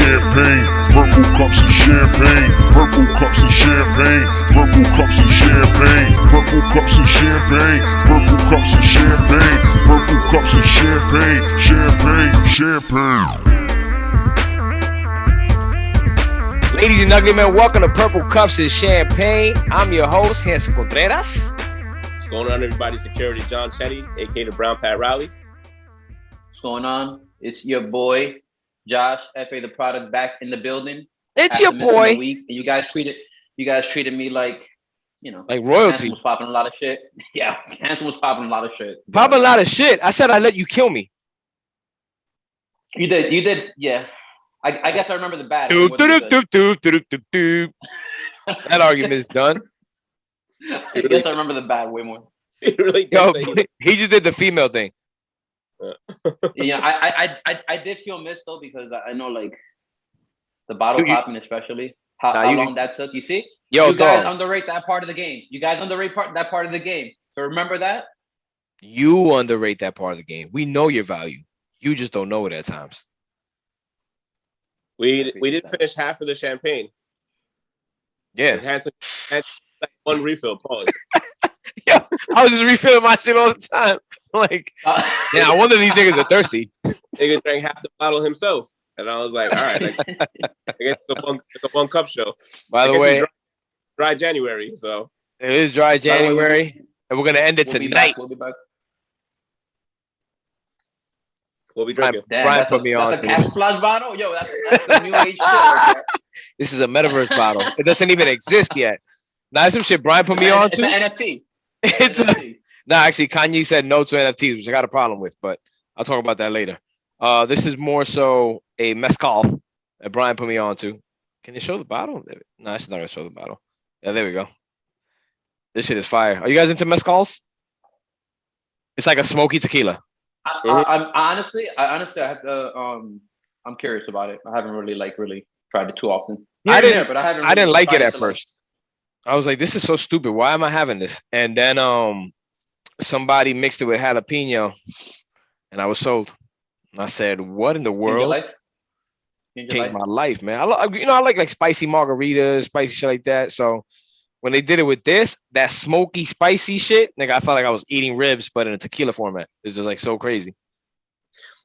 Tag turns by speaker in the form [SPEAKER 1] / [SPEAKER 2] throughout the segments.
[SPEAKER 1] champagne, purple cups and champagne, purple cups and champagne, purple cups and champagne, purple cups and champagne, purple cups and champagne, purple cups and champagne, champagne.
[SPEAKER 2] Ladies and gentlemen, welcome to Purple Cups and Champagne. I'm your host, Hanson Contreras.
[SPEAKER 3] What's going on, everybody? Security John Cheddie, aka the Brown Pat Rowley.
[SPEAKER 4] What's going on? It's your boy, Josh, FA the product, back in the building.
[SPEAKER 2] It's your boy.
[SPEAKER 4] You guys treated me like,
[SPEAKER 2] like royalty.
[SPEAKER 4] Hanson was popping a lot of shit. Yeah, Hanson was popping a lot of shit.
[SPEAKER 2] Popping a lot of shit. I said I'd let you kill me.
[SPEAKER 4] You did. Yeah. I guess I remember the bad.
[SPEAKER 2] That argument is done.
[SPEAKER 4] I guess I remember the bad way more.
[SPEAKER 3] He really
[SPEAKER 2] he just did the female thing.
[SPEAKER 4] Yeah, I did feel missed though, because I know like the bottle popping, especially how long that took. You see, you guys underrate that part of the game. You guys underrate that part of the game. So remember that.
[SPEAKER 2] You underrate that part of the game. We know your value. You just don't know it at times.
[SPEAKER 3] We didn't finish half of the champagne.
[SPEAKER 2] Yeah,
[SPEAKER 3] had like one refill. Pause.
[SPEAKER 2] Yo, I was just refilling my shit all the time. Like, yeah, I wonder if these niggas are thirsty.
[SPEAKER 3] Nigga drank half the bottle himself, and I was like, all right, I guess the one cup show.
[SPEAKER 2] By the way,
[SPEAKER 3] dry January, so
[SPEAKER 2] it is dry January, and we're gonna end it tonight.
[SPEAKER 4] We'll be back.
[SPEAKER 3] We'll be drinking.
[SPEAKER 2] Brian put me on.
[SPEAKER 4] That's a camouflage bottle? Yo, that's the new age shit right there.
[SPEAKER 2] This is a Metaverse bottle. It doesn't even exist yet. Now, some shit Brian put me on to.
[SPEAKER 4] It's an NFT.
[SPEAKER 2] Actually, Kanye said no to NFTs, which I got a problem with, but I'll talk about that later. This is more so a mezcal that Brian put me on to. Can you show the bottle? No, it's not going to show the bottle. Yeah, there we go. This shit is fire. Are you guys into mezcals? It's like a smoky tequila.
[SPEAKER 4] I honestly have to. I'm curious about it. I haven't really tried it too often.
[SPEAKER 2] I didn't like it at first. I was like, this is so stupid. Why am I having this? And then somebody mixed it with jalapeno, and I was sold. And I said, what in the world? Changed my life, man. I like spicy margaritas, spicy shit like that. So when they did it with this, that smoky, spicy shit, nigga, I felt like I was eating ribs, but in a tequila format. It's just like so crazy.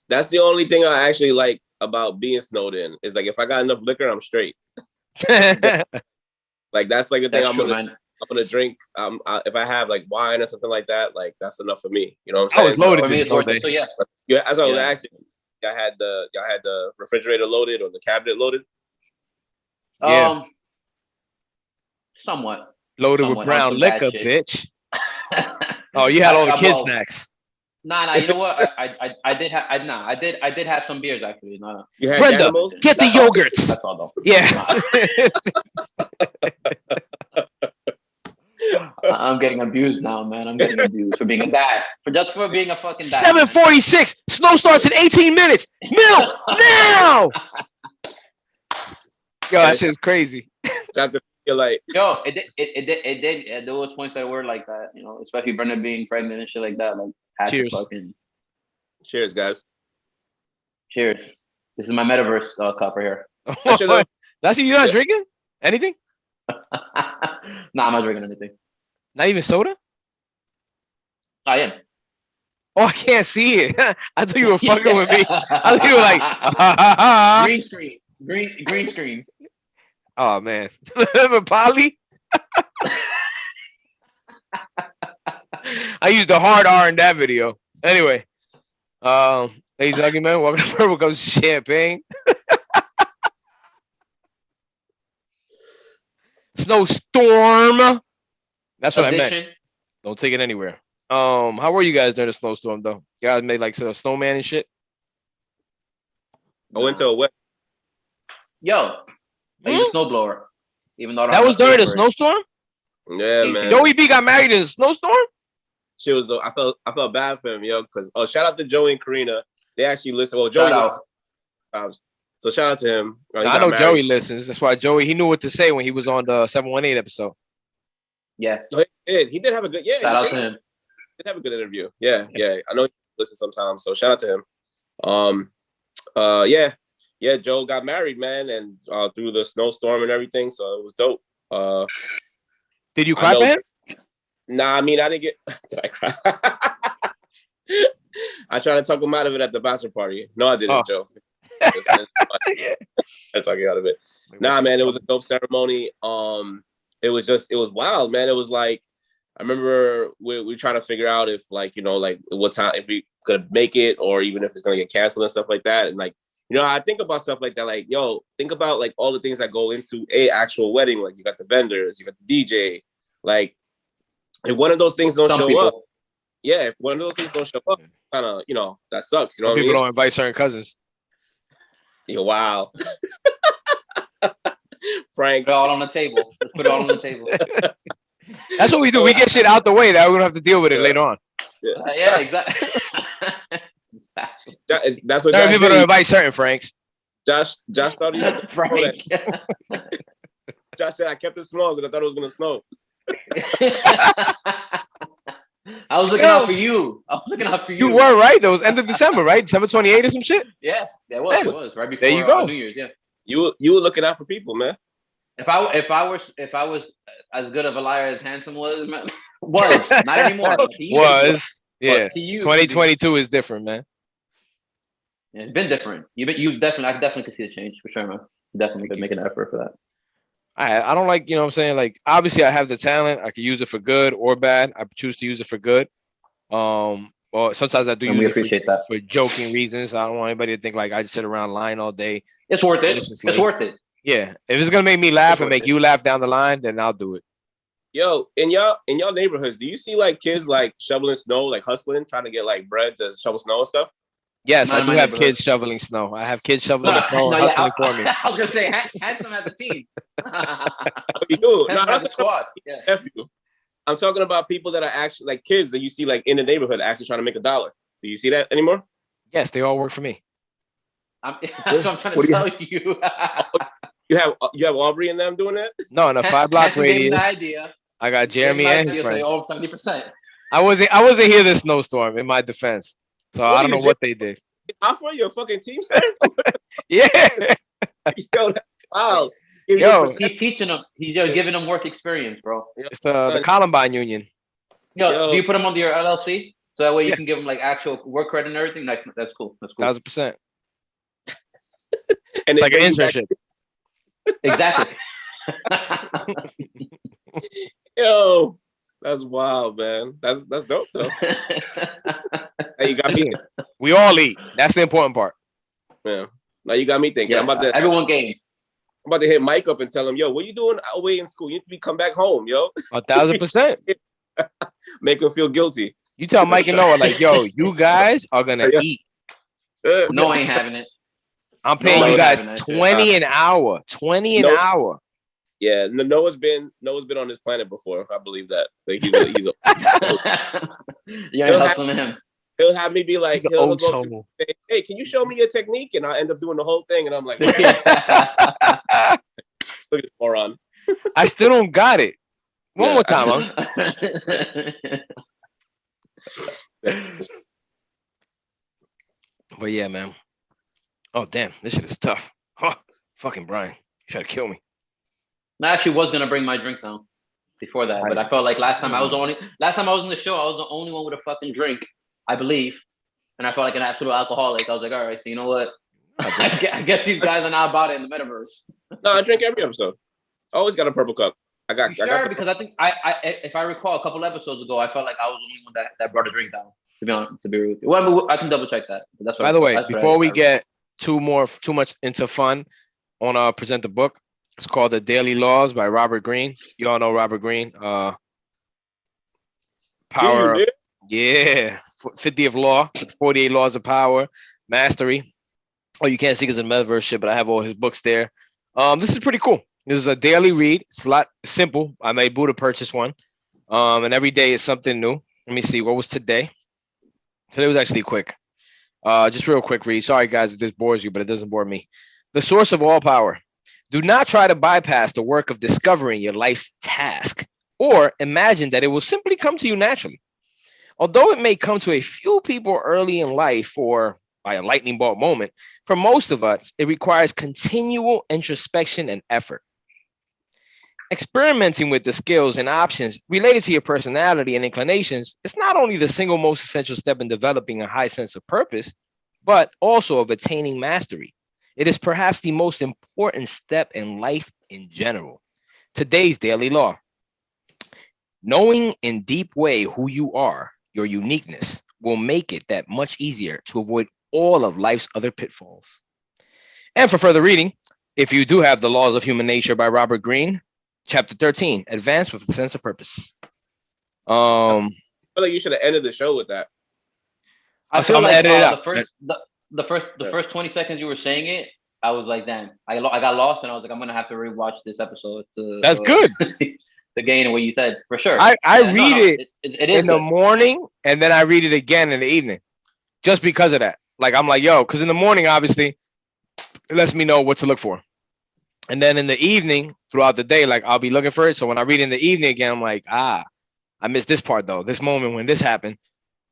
[SPEAKER 3] That's the only thing I actually like about being snowed in. Is like if I got enough liquor, I'm straight. Like that's like the thing I'm gonna drink. If I have like wine or something like that, like that's enough for me. You know what I'm saying?
[SPEAKER 2] I was loaded this snow day.
[SPEAKER 4] So yeah.
[SPEAKER 3] As I was asking, y'all had the refrigerator loaded or the cabinet loaded?
[SPEAKER 2] Yeah.
[SPEAKER 4] Somewhat.
[SPEAKER 2] Loaded with brown liquor, bitch. Oh, you had all the kid snacks.
[SPEAKER 4] Nah. You know what? I did have some beers actually. No.
[SPEAKER 3] You had
[SPEAKER 2] Brenda,
[SPEAKER 3] animals?
[SPEAKER 2] get the yogurts.
[SPEAKER 4] That's all though.
[SPEAKER 2] Yeah.
[SPEAKER 4] I'm getting abused now, man. I'm getting abused for being a dad. For being a fucking dad.
[SPEAKER 2] 7:46. Snow starts in 18 minutes. Milk now. Yo, that shit's crazy.
[SPEAKER 3] You're like,
[SPEAKER 4] yo, it did. There was points that were like that, especially Brenda being pregnant and shit like that. Like,
[SPEAKER 2] cheers.
[SPEAKER 3] Cheers, guys.
[SPEAKER 4] Cheers. This is my Metaverse cup right here.
[SPEAKER 2] That's you're not drinking anything?
[SPEAKER 4] Nah, I'm not drinking anything.
[SPEAKER 2] Not even soda?
[SPEAKER 4] I am.
[SPEAKER 2] Oh, I can't see it. I thought you were fucking with me. I thought you were like,
[SPEAKER 4] green screen. Green screen.
[SPEAKER 2] Oh man. Remember Polly? I used the hard R in that video. Anyway. Ladies and gentlemen, welcome to Purple Cups and Champagne. Snowstorm. That's what I meant. Don't take it anywhere. How were you guys during the snowstorm though? You guys made like a snowman and shit?
[SPEAKER 3] I went to a wedding.
[SPEAKER 4] Yo, I used a snowblower. Even though
[SPEAKER 2] that was during the snowstorm?
[SPEAKER 3] Yeah, man.
[SPEAKER 2] Joey B got married in a snowstorm?
[SPEAKER 3] She was. I felt bad for him, yo. Because shout out to Joey and Carinna. They actually listen. Well, Joey listens. So shout out to him.
[SPEAKER 2] I know Joey listens. That's why Joey, he knew what to say when he was on the 718 episode.
[SPEAKER 4] Yeah.
[SPEAKER 3] No, he did have a good. Yeah.
[SPEAKER 4] Shout out to him.
[SPEAKER 3] He did have a good interview. Yeah. I know he listens sometimes. So shout out to him. Yeah. Yeah, Joe got married, man, and through the snowstorm and everything, so it was dope.
[SPEAKER 2] Did you cry for him?
[SPEAKER 3] Nah, I mean, I didn't get. Did I cry? I tried to talk him out of it at the bachelor party. No, I didn't, Joe.
[SPEAKER 2] Yeah.
[SPEAKER 3] I talk you out of it. Nah, man, it was a dope ceremony. It was wild, man. It was like, I remember we were trying to figure out if, like, you know, like what time, if we could make it, or even if it's gonna get canceled and stuff like that. And like, you know, I think about stuff like that. Like, yo, think about like all the things that go into a actual wedding. Like, you got the vendors, you got the DJ. Like, if one of those things don't show up, yeah, if one of those things don't show up, kind of, you know, that sucks. You know,
[SPEAKER 2] people don't invite certain cousins.
[SPEAKER 3] Yeah, wow. Frank,
[SPEAKER 4] put it all on the table. Let's put it all on the table.
[SPEAKER 2] That's what we do. We get shit out the way that we don't have to deal with it later on.
[SPEAKER 4] Yeah, exactly.
[SPEAKER 3] That's what
[SPEAKER 2] certain people don't invite certain Franks.
[SPEAKER 3] Josh thought he was
[SPEAKER 4] Frank.
[SPEAKER 3] Josh said I kept it small because I thought it was gonna snow.
[SPEAKER 4] I was looking out for you.
[SPEAKER 2] You were right. That was end of December, right? December 28th or some shit.
[SPEAKER 4] Yeah, it was right before
[SPEAKER 2] there you go.
[SPEAKER 4] New Year's. Yeah,
[SPEAKER 3] you were looking out for people, man.
[SPEAKER 4] If I was as good of a liar as Handsome was not anymore.
[SPEAKER 2] Yeah. 2022 is different, man.
[SPEAKER 4] Yeah, it's been different. I definitely could see the change for sure, man. Definitely could make an effort for that.
[SPEAKER 2] I don't like, you know what I'm saying? Like, obviously I have the talent. I can use it for good or bad. I choose to use it for good. Or sometimes I do use it for joking reasons. I don't want anybody to think like I just sit around lying all day.
[SPEAKER 4] It's worth it. It's worth it.
[SPEAKER 2] Yeah. If it's gonna make me laugh and make you laugh down the line, then I'll do it.
[SPEAKER 3] Yo, in y'all neighborhoods, do you see like kids like shoveling snow, like hustling, trying to get like bread to shovel snow and stuff?
[SPEAKER 2] Yes, I do have kids shoveling snow. I have kids shoveling snow and hustling for me.
[SPEAKER 4] I was gonna say Handsome has a team.
[SPEAKER 3] You do.
[SPEAKER 4] No, has a squad. Yeah.
[SPEAKER 3] I'm talking about people that are actually like kids that you see like in the neighborhood actually trying to make $1. Do you see that anymore?
[SPEAKER 2] Yes, they all work for me.
[SPEAKER 4] That's what I'm trying to tell you.
[SPEAKER 3] You have Aubrey and them doing that?
[SPEAKER 2] No, in a 5-block radius.
[SPEAKER 4] Idea.
[SPEAKER 2] I got Jeremy and his friends.
[SPEAKER 4] All 70%.
[SPEAKER 2] I wasn't here this snowstorm, in my defense. So I don't know what they did.
[SPEAKER 3] Offer your fucking team, sir?
[SPEAKER 2] Yeah.
[SPEAKER 3] Yo, wow.
[SPEAKER 4] He's teaching them. He's giving them work experience, bro.
[SPEAKER 2] It's the Columbine Union.
[SPEAKER 4] Yo, do you put them under your LLC? So that way you can give them like actual work credit and everything? That's cool.
[SPEAKER 2] 1,000%.
[SPEAKER 3] And
[SPEAKER 2] like an internship.
[SPEAKER 4] Exactly.
[SPEAKER 3] Yo, that's wild, man. That's dope though. Hey, you got me.
[SPEAKER 2] We all eat. That's the important part.
[SPEAKER 3] Yeah. Now you got me thinking.
[SPEAKER 4] Yeah, everyone gains.
[SPEAKER 3] I'm about to hit Mike up and tell him, yo, what you doing away in school? You need to come back home, yo.
[SPEAKER 2] 1,000%.
[SPEAKER 3] Make him feel guilty.
[SPEAKER 2] You tell Mike and Noah, like, yo, you guys are gonna eat.
[SPEAKER 4] No, I ain't having it.
[SPEAKER 2] I'm paying you guys $20 an hour. $20 an hour.
[SPEAKER 3] Yeah, Noah's been on this planet before. I believe that. Like he's
[SPEAKER 4] You're hustling him.
[SPEAKER 3] He'll have me be like, he'll go, hey, can you show me your technique? And I'll end up doing the whole thing. And I'm like, look at this moron.
[SPEAKER 2] I still don't got it. One more time, huh? But yeah, man. Oh, damn. This shit is tough. Huh. Fucking Brian. You try to kill me.
[SPEAKER 4] I actually was going to bring my drink down before that. But I felt like last time I was on the show, I was the only one with a fucking drink, I believe. And I felt like an absolute alcoholic. I was like, all right, so you know what? I guess these guys are not about it in the metaverse.
[SPEAKER 3] No, I drink every episode. I always got a purple cup. I got
[SPEAKER 4] because I think if I recall a couple episodes ago, I felt like I was the only one that brought a drink down. To be honest, to be rude. Well, I can double check that. That's
[SPEAKER 2] by the way, before we get too much into fun, I want to present the book. It's called The Daily Laws by Robert Greene. You all know Robert Greene. Power. Yeah. 50 of Law, 48 Laws of Power, Mastery. Oh, you can't see because of the Metaverse shit, but I have all his books there. This is pretty cool. This is a daily read. It's a lot simple. I made Buddha purchase one. And every day is something new. Let me see. What was today? Today was actually quick. Just real quick read. Sorry, guys, if this bores you, but it doesn't bore me. The source of all power. Do not try to bypass the work of discovering your life's task or imagine that it will simply come to you naturally. Although it may come to a few people early in life or by a lightning bolt moment. For most of us, it requires continual introspection and effort. Experimenting with the skills and options related to your personality and inclinations is not only the single most essential step in developing a high sense of purpose, but also of attaining mastery. It is perhaps the most important step in life in general. Today's daily law. Knowing in deep way who you are, your uniqueness, will make it that much easier to avoid all of life's other pitfalls. And for further reading, if you do have The Laws of Human Nature by Robert Greene, Chapter 13, Advance with a Sense of Purpose.
[SPEAKER 3] I feel like you should have ended the show with that.
[SPEAKER 4] I feel like the first 20 seconds you were saying it, I was like, damn, I got lost, and I was like, I'm gonna have to rewatch this episode to.
[SPEAKER 2] That's good.
[SPEAKER 4] To gain what you said for sure.
[SPEAKER 2] I read it in the morning, and then I read it again in the evening, just because of that. Like I'm like, yo, because in the morning, obviously, it lets me know what to look for, and then in the evening, throughout the day, like I'll be looking for it. So when I read in the evening again, I'm like, I missed this part though. This moment when this happened,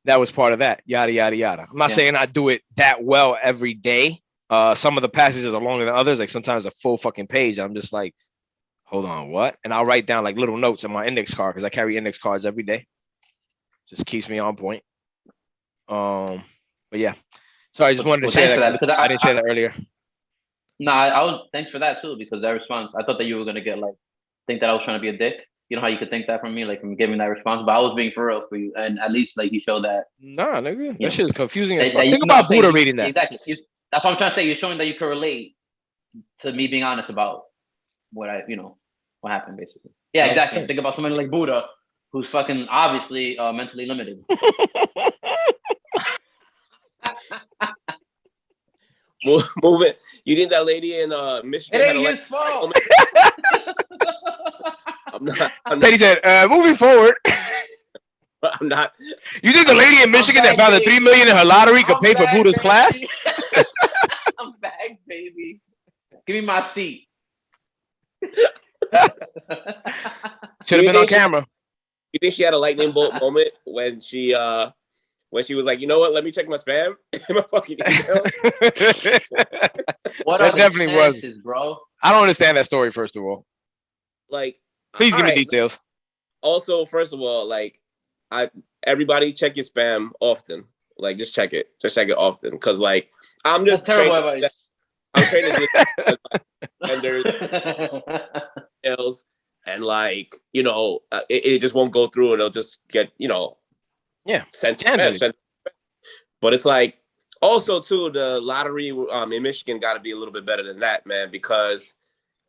[SPEAKER 2] that was part of that. Yada yada yada. I'm not saying I do it that well every day. Some of the passages are longer than others. Like sometimes a full fucking page. I'm just like, hold on, what? And I'll write down like little notes on my index card because I carry index cards every day. Just keeps me on point. But yeah. Sorry, I just wanted to share that because I didn't share that earlier.
[SPEAKER 4] No, I was thanks for that too, because that response, I thought that you were gonna get like think that I was trying to be a dick. You know how you could think that from me, like from giving that response, but I was being for real for you, and at least like you showed that.
[SPEAKER 2] Nah, nigga, that shit is confusing as fuck. Think about Buddha reading that.
[SPEAKER 4] Exactly. That's what I'm trying to say. You're showing that you can relate to me being honest about what what happened basically. Yeah, exactly. Think about somebody like Buddha, who's fucking obviously mentally limited.
[SPEAKER 3] Moving. You think that lady in Michigan?
[SPEAKER 4] It ain't his fault.
[SPEAKER 3] I'm not.
[SPEAKER 2] Cheddie said, moving forward.
[SPEAKER 3] I'm not.
[SPEAKER 2] You think the lady in Michigan that found the $3 million in her lottery could pay for Buddha's class?
[SPEAKER 4] I'm back, baby. Give me my seat.
[SPEAKER 2] Should have been on camera.
[SPEAKER 3] You think she had a lightning bolt moment when she was like, you know what? Let me check my spam in my fucking email.
[SPEAKER 4] What that definitely chances, was, bro.
[SPEAKER 2] I don't understand that story. First of all,
[SPEAKER 3] like,
[SPEAKER 2] please give me details.
[SPEAKER 3] Also, first of all, like, everybody check your spam often. Like, just check it often, because like I'm just
[SPEAKER 4] terrible advice.
[SPEAKER 3] I'm trained to do vendors, sales, and like it just won't go through, and it'll just get sent. But it's like also too, the lottery in Michigan got to be a little bit better than that, man, because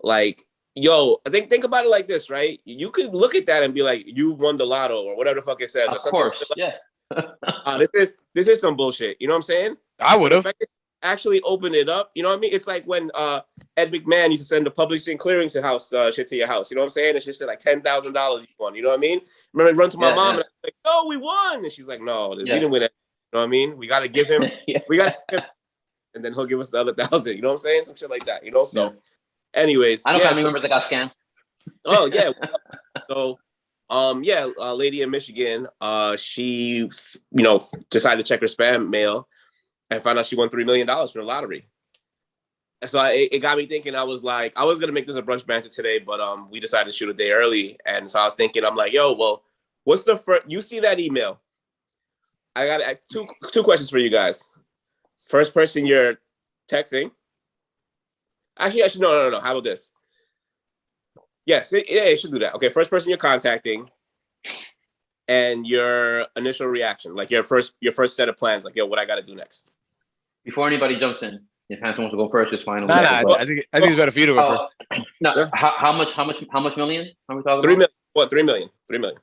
[SPEAKER 3] like I think about it like this, right? You could look at that and be like, you won the lotto or whatever the fuck it says.
[SPEAKER 4] Of course, yeah.
[SPEAKER 3] This is some bullshit. You know what I'm saying?
[SPEAKER 2] I would have
[SPEAKER 3] actually opened it up. You know what I mean? It's like when Ed McMahon used to send the publishing clearance house shit to your house. You know what I'm saying? It's just like $10,000 you won. You know what I mean? Remember, run to my mom and I was like, "No, we won," and she's like, "No, we didn't win it." You know what I mean? We got to give him. We got to give him, and then he'll give us the other 1,000. You know what I'm saying? Some shit like that. So, anyways,
[SPEAKER 4] I don't family members that got scammed.
[SPEAKER 3] Oh yeah. So. Lady in Michigan, she, decided to check her spam mail and found out she won $3 million from the lottery. So it got me thinking. I was like, I was going to make this a brunch banter today, but we decided to shoot a day early. And so I was thinking, I'm like, yo, well, what's the first, you see that email? I got two questions for you guys. First person you're texting. Actually, no. How about this? Yes, it should do that. Okay, first person you're contacting, and your initial reaction, like your first set of plans, like, yo, what I got to do next.
[SPEAKER 4] Before anybody jumps in, if Hanson wants to go first, it's fine.
[SPEAKER 2] I think it's better for you to go first.
[SPEAKER 4] No, sure. How much million are we talking
[SPEAKER 3] 3 million.
[SPEAKER 4] about?
[SPEAKER 3] What? 3 million. 3 million.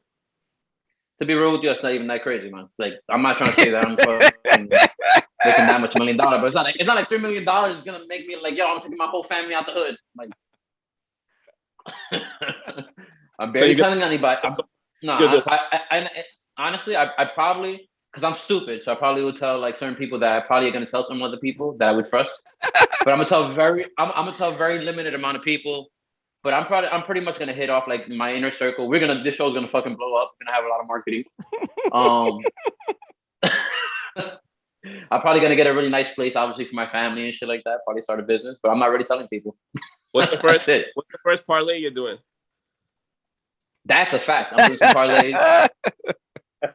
[SPEAKER 4] To be real with you, it's not even that crazy, man. Like, I'm not trying to say that I'm making that much $1 million, but it's not like $3 million is gonna make me like, yo, I'm taking my whole family out the hood, like. I'm barely telling anybody. Honestly, I probably, because I'm stupid, so I probably would tell like certain people that I probably are gonna tell some other people that I would trust. But I'm gonna tell very limited amount of people. But I'm pretty much gonna hit off like my inner circle. This show's gonna fucking blow up. We're gonna have a lot of marketing. I'm probably gonna get a really nice place, obviously, for my family and shit like that. Probably start a business, but I'm not really telling people.
[SPEAKER 3] What's the first parlay you're doing?
[SPEAKER 4] That's a fact. I'm doing some parlays.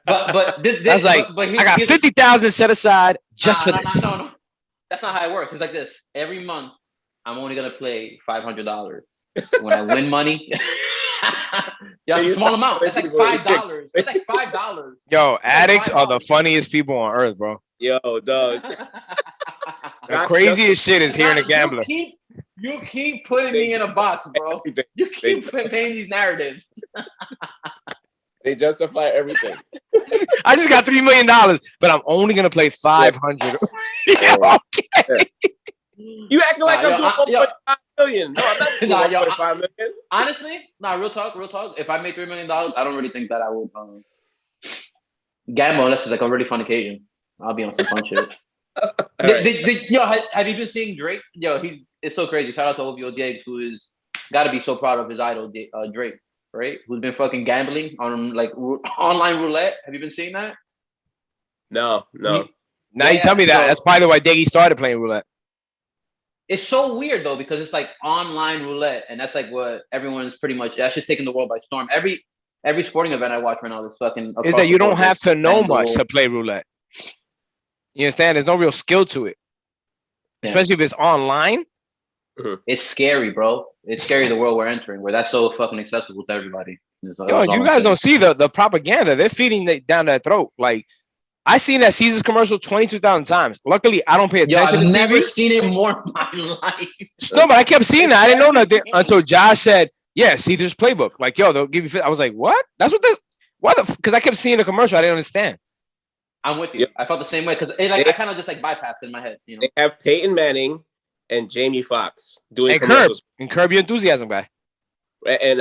[SPEAKER 4] But
[SPEAKER 2] that's like I got 50,000 set aside just for this.
[SPEAKER 4] No. That's not how it works. It's like this. Every month, I'm only gonna play $500. When I win money, yeah, it's a small amount. That's like $5. It's like $5.
[SPEAKER 2] Yo, addicts are the funniest people on earth, bro.
[SPEAKER 3] Yo, does
[SPEAKER 2] the craziest shit is hearing a gambler.
[SPEAKER 4] You keep putting me in a box, bro. You keep playing these narratives.
[SPEAKER 3] They justify everything.
[SPEAKER 2] I just got $3 million, but I'm only gonna play 500. Yeah, okay.
[SPEAKER 3] You acting like I'm doing 1.5 million. No, I'm not doing 1.5 million.
[SPEAKER 4] Honestly, real talk. If I make $3 million, I don't really think that I would gamble unless it's like a really fun occasion. I'll be on some fun shit. Yo, have you been seeing Drake? Yo, it's so crazy. Shout out to OVO Diggs, who is got to be so proud of his idol, Drake, right? Who's been fucking gambling on like online roulette. Have you been seeing that?
[SPEAKER 3] No.
[SPEAKER 2] Now you tell me that. That's probably why Diggy started playing roulette.
[SPEAKER 4] It's so weird though, because it's like online roulette, and that's like what everyone's pretty much. That's just taking the world by storm. Every sporting event I watch right now is fucking.
[SPEAKER 2] Is that you don't have to know much to play roulette. You understand? There's no real skill to it, especially if it's online.
[SPEAKER 4] It's scary, bro. It's scary the world we're entering, where that's so fucking accessible to everybody.
[SPEAKER 2] Yo, you guys don't see the propaganda. They're feeding it down their throat. Like, I seen that Caesar's commercial 22,000 times. Luckily, I don't pay attention to TV. I've
[SPEAKER 4] never seen it more in my life.
[SPEAKER 2] No, but I kept seeing that. I didn't know nothing until Josh said, yeah, Caesar's playbook. Like, yo, they'll give you. I was like, what? That's what because I kept seeing the commercial. I didn't understand.
[SPEAKER 4] I'm with you. Yep. I felt the same way because I kind of just like bypassed it in my head. You know,
[SPEAKER 3] they have Peyton Manning and Jamie Foxx doing
[SPEAKER 2] commercials. Curb Your Enthusiasm guy.
[SPEAKER 3] And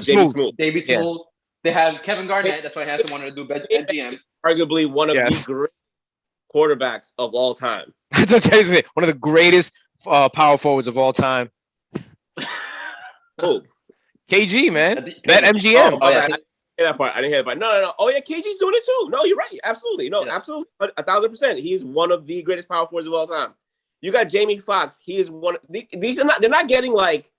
[SPEAKER 3] Jamie Smooth.
[SPEAKER 4] Davey Smooth. They have Kevin Garnett. That's why Hanson wanted to do BetMGM.
[SPEAKER 3] Arguably one of the great quarterbacks of all time.
[SPEAKER 2] One of the greatest power forwards of all time.
[SPEAKER 3] Oh,
[SPEAKER 2] KG, man. BetMGM.
[SPEAKER 3] Oh, yeah. I didn't hear that part. No. Oh, yeah, KG's doing it too. No, you're right. Absolutely. No, absolutely. 1,000%. He's one of the greatest power forwards of all time. You got Jamie Foxx. He is one. These are not. They're not getting like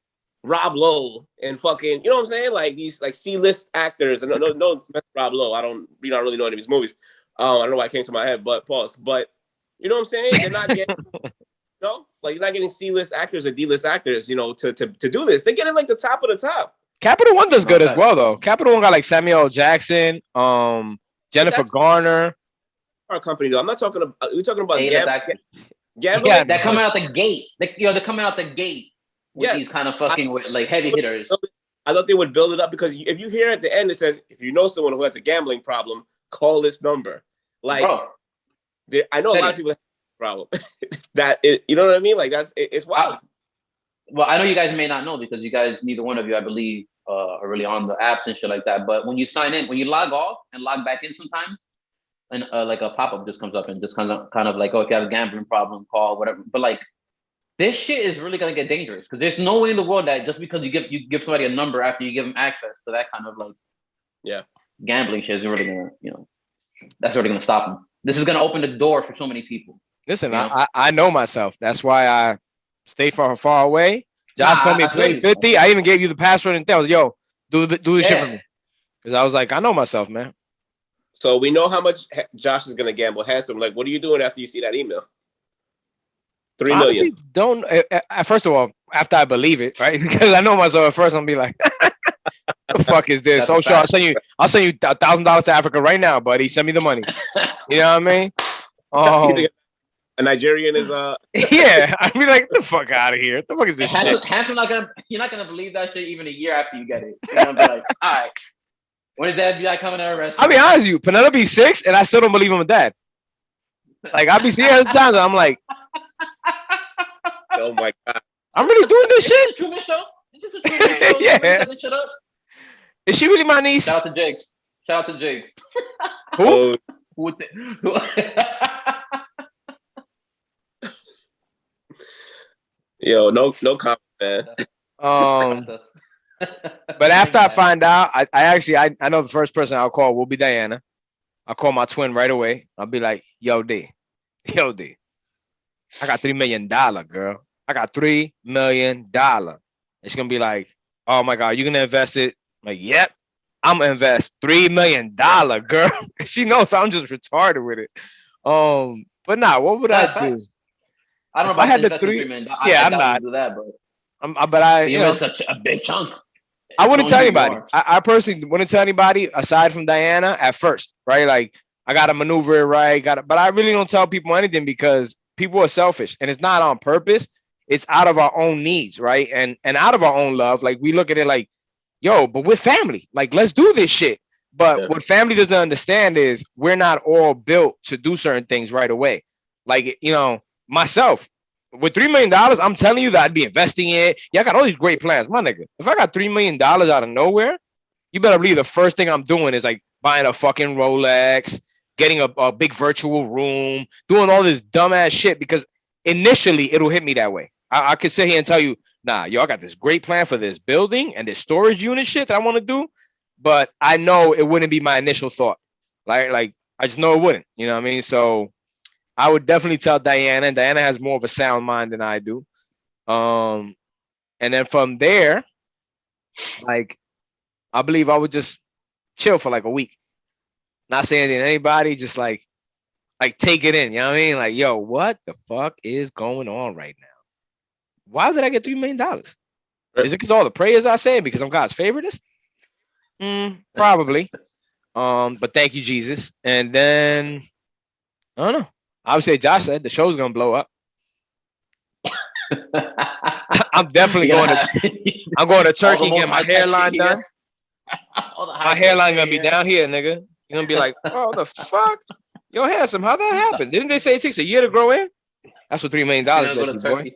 [SPEAKER 3] Rob Lowe and fucking. You know what I'm saying? Like these like C-list actors. And no, Rob Lowe. I don't really know any of his movies. I don't know why it came to my head, but pause. But you know what I'm saying? They're not getting. Like you're not getting C-list actors or D-list actors. To do this. They're getting like the top of the top.
[SPEAKER 2] Capital One does good as well, though. Capital One got like Samuel L. Jackson, Jennifer Garner.
[SPEAKER 3] Our company, though. I'm not talking about. We're talking about
[SPEAKER 4] gambling.
[SPEAKER 3] Yeah,
[SPEAKER 4] they're coming out the gate. They're coming out the gate with these kind of fucking with like heavy hitters.
[SPEAKER 3] I thought they would build it up because if you hear at the end it says, if you know someone who has a gambling problem, call this number. Like, I know a lot of people have a problem. You know what I mean? Like it's wild.
[SPEAKER 4] Well, I know you guys may not know because you guys, neither one of you, I believe, are really on the apps and shit like that. But when you sign in, when you log off and log back in sometimes, and like a pop-up just comes up and just kind of like, oh, if you have a gambling problem, call, whatever. But like, this shit is really gonna get dangerous because there's no way in the world that just because you give somebody a number after you give them access to that kind of like, gambling shit is really gonna, that's really gonna stop them. This is gonna open the door for so many people.
[SPEAKER 2] Listen, I know myself. That's why I stay far away. Josh told me play 50. I even gave you the password and tell yo, do the shit for me. Because I was like, I know myself, man.
[SPEAKER 3] So we know how much Josh is gonna gamble. Handsome, like, what are you doing after you see that email? 3 million.
[SPEAKER 2] Don't. First of all, after I believe it, right? Because I know myself. At first, I'm gonna be like, "The fuck is this?" Oh, sure. I'll send you $1,000 to Africa right now, buddy. Send me the money. You know what I mean?
[SPEAKER 3] A Nigerian is
[SPEAKER 2] yeah. I mean, like, the fuck out of here. What the fuck is this shit?
[SPEAKER 4] You're not gonna believe that shit even a year after you get it. You're gonna be like, all right. When is the FBI coming to arrest you?
[SPEAKER 2] I'll be honest with you, Penelope's 6, and I still don't believe I'm dad. Like, I'll be seeing her times, and I'm like,
[SPEAKER 3] oh my god,
[SPEAKER 2] I'm really doing this shit.
[SPEAKER 4] It's a Truman Show. It's just a Truman Show.
[SPEAKER 2] Yeah.
[SPEAKER 4] Shit up.
[SPEAKER 2] Is she really my niece?
[SPEAKER 4] Shout out to Jigs.
[SPEAKER 2] Who?
[SPEAKER 3] Yo, no comment, man.
[SPEAKER 2] But after I find out, I know the first person I'll call will be Diana. I'll call my twin right away. I'll be like, yo, D, Yo, D, I got $3 million, girl. I got $3 million. It's gonna be like, oh my God, you're gonna invest it? I'm like, yep, I'm gonna invest $3 million, girl. She knows I'm just retarded with it. But nah, what would I do?
[SPEAKER 4] I don't
[SPEAKER 2] If
[SPEAKER 4] know
[SPEAKER 2] I
[SPEAKER 4] about
[SPEAKER 2] had the
[SPEAKER 4] investing
[SPEAKER 2] three,
[SPEAKER 4] $3 million.
[SPEAKER 2] yeah,
[SPEAKER 4] I
[SPEAKER 2] I'm
[SPEAKER 4] doubt
[SPEAKER 2] not.
[SPEAKER 4] you do that,
[SPEAKER 2] But I,
[SPEAKER 4] you invest a big chunk.
[SPEAKER 2] I wouldn't tell anybody. I personally wouldn't tell anybody aside from Diana at first, right? Like I gotta maneuver it right, but I really don't tell people anything because people are selfish and it's not on purpose. It's out of our own needs, right? And out of our own love. Like we look at it like, yo, but we're family. Like let's do this shit. But what family doesn't understand is we're not all built to do certain things right away. Like, myself, with $3 million, I'm telling you that I'd be investing in it. Yeah, I got all these great plans. My nigga, if I got $3 million out of nowhere, you better believe the first thing I'm doing is like buying a fucking Rolex, getting a big virtual room, doing all this dumbass shit because initially it'll hit me that way. I could sit here and tell you, nah, yo, I got this great plan for this building and this storage unit shit that I want to do, but I know it wouldn't be my initial thought. Like I just know it wouldn't. You know what I mean? So I would definitely tell Diana, and Diana has more of a sound mind than I do. And then from there, like I believe I would just chill for like a week, not saying anything to anybody, just like take it in. You know what I mean? Like, yo, what the fuck is going on right now? Why did I get $3 million? Is it because all the prayers I say because I'm God's favoritist? Probably. But thank you, Jesus. And then I don't know. I would say Josh said the show's gonna blow up. I'm definitely going to Turkey and get my hairline done. My hairline gonna be down here, nigga. You're gonna be like, oh, the fuck? Yo, handsome, how that happen? Didn't they say it takes a year to grow in? That's what $3 million gets you, boy.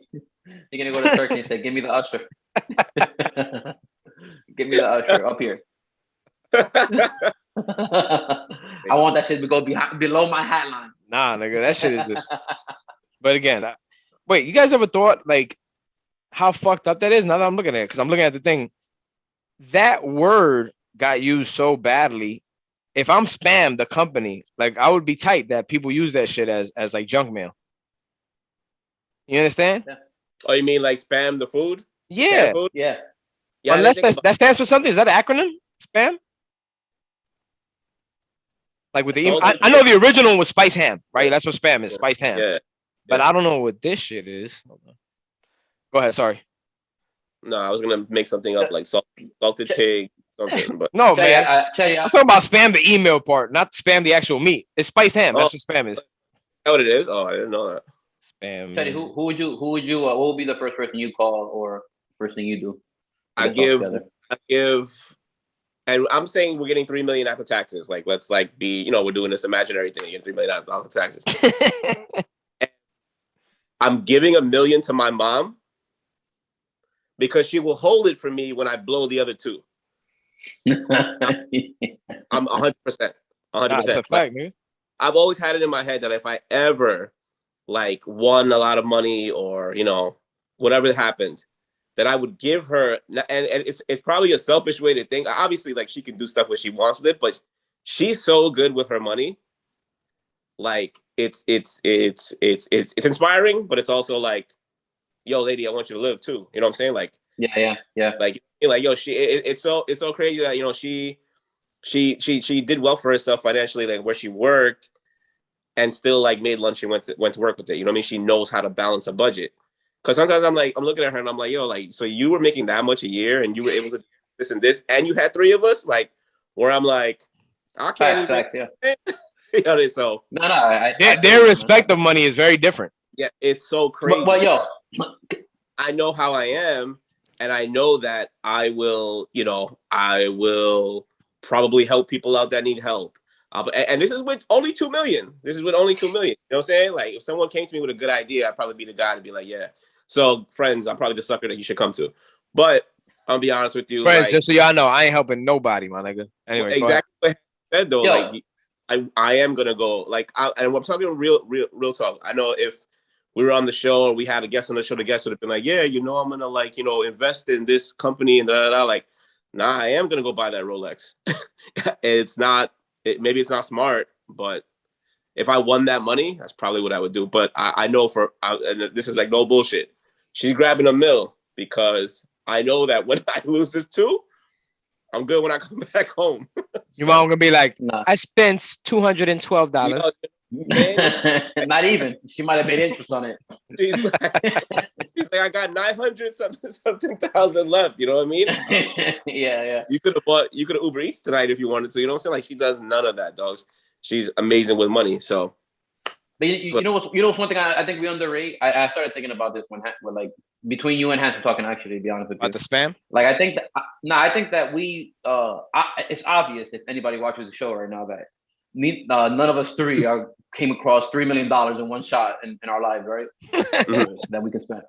[SPEAKER 4] You're gonna go to Turkey and say, give me the usher. Give me the usher up here. I want that shit to go below my hat line.
[SPEAKER 2] Nah, nigga, that shit is just. But again, wait, you guys ever thought like how fucked up that is? Now that I'm looking at it, because I'm looking at the thing, that word got used so badly. If I'm spam the company, like I would be tight that people use that shit as like junk mail. You understand?
[SPEAKER 3] Yeah. Oh, you mean like spam the food?
[SPEAKER 2] Yeah.
[SPEAKER 3] Food?
[SPEAKER 4] Yeah.
[SPEAKER 2] Unless that stands for something. Is that an acronym? Spam? Like with the I know the original was spice ham, right? That's what spam is, spice ham.
[SPEAKER 3] Yeah.
[SPEAKER 2] But I don't know what this shit is. Go ahead, sorry.
[SPEAKER 3] No, I was gonna make something up like salted pig, something. But
[SPEAKER 2] no, man. I'm talking about spam the email part, not spam the actual meat. It's spiced ham. That's what spam is.
[SPEAKER 3] Is that what it is? Oh, I didn't know that.
[SPEAKER 2] Spam.
[SPEAKER 4] Cheddie, who would you what would be the first person you call or first thing you do?
[SPEAKER 3] I give, and I'm saying we're getting $3 million after taxes. Like, let's like be, we're doing this imaginary thing. You're $3 million after taxes. I'm giving $1 million to my mom because she will hold it for me when I blow the other two. I'm 100%. 100%.
[SPEAKER 2] That's a fact, man.
[SPEAKER 3] I've always had it in my head that if I ever like won a lot of money or whatever happened, that I would give her, and it's probably a selfish way to think. Obviously, like she can do stuff what she wants with it, but she's so good with her money. Like it's inspiring, but it's also like, yo, lady, I want you to live too. You know what I'm saying? Like,
[SPEAKER 4] yeah.
[SPEAKER 3] Like yo, it's so crazy that she did well for herself financially, like where she worked, and still like made lunch and went to work with it. You know what I mean? She knows how to balance a budget. Because sometimes I'm looking at her and I'm like, yo, like, so you were making that much a year and you were able to do this and this, and you had 3 of us, like, where I'm like, I can't even. Yeah. So
[SPEAKER 4] no,
[SPEAKER 3] their
[SPEAKER 2] respect of money is very different.
[SPEAKER 3] Yeah, it's so crazy.
[SPEAKER 4] But yo,
[SPEAKER 3] I know how I am, and I know that I will probably help people out that need help. And this is with only 2 million. You know what I'm saying? Like, if someone came to me with a good idea, I'd probably be the guy to be like, yeah. So, friends, I'm probably the sucker that you should come to. But I'll be honest with you,
[SPEAKER 2] friends. Like, just so y'all know, I ain't helping nobody, my nigga. Anyway,
[SPEAKER 3] exactly what I said though. Yo. Like, I am gonna go. Like, and I'm talking real talk. I know if we were on the show or we had a guest on the show, the guest would have been like, yeah, I'm gonna like, invest in this company and da. Like, nah, I am gonna go buy that Rolex. Maybe it's not smart, but if I won that money, that's probably what I would do. But I know and this is like no bullshit. She's grabbing $1 million because I know that when I lose this too, I'm good when I come back home.
[SPEAKER 2] Your mom gonna be like, nah. I spent $212.
[SPEAKER 4] Not even. She might have paid interest on it.
[SPEAKER 3] She's like, I got 900 something thousand left. You know what I mean?
[SPEAKER 4] Yeah.
[SPEAKER 3] You could have Uber Eats tonight if you wanted to. You know what I'm saying? Like, she does none of that, dogs. She's amazing with money. So,
[SPEAKER 4] but you know what's one thing I think we underrate. I started thinking about this when like between you and Hans were talking. Actually, to be honest with you,
[SPEAKER 2] about the spam.
[SPEAKER 4] Like I think that we it's obvious if anybody watches the show right now that none of us three came across $3 million in one shot in our lives, right? That we can spend.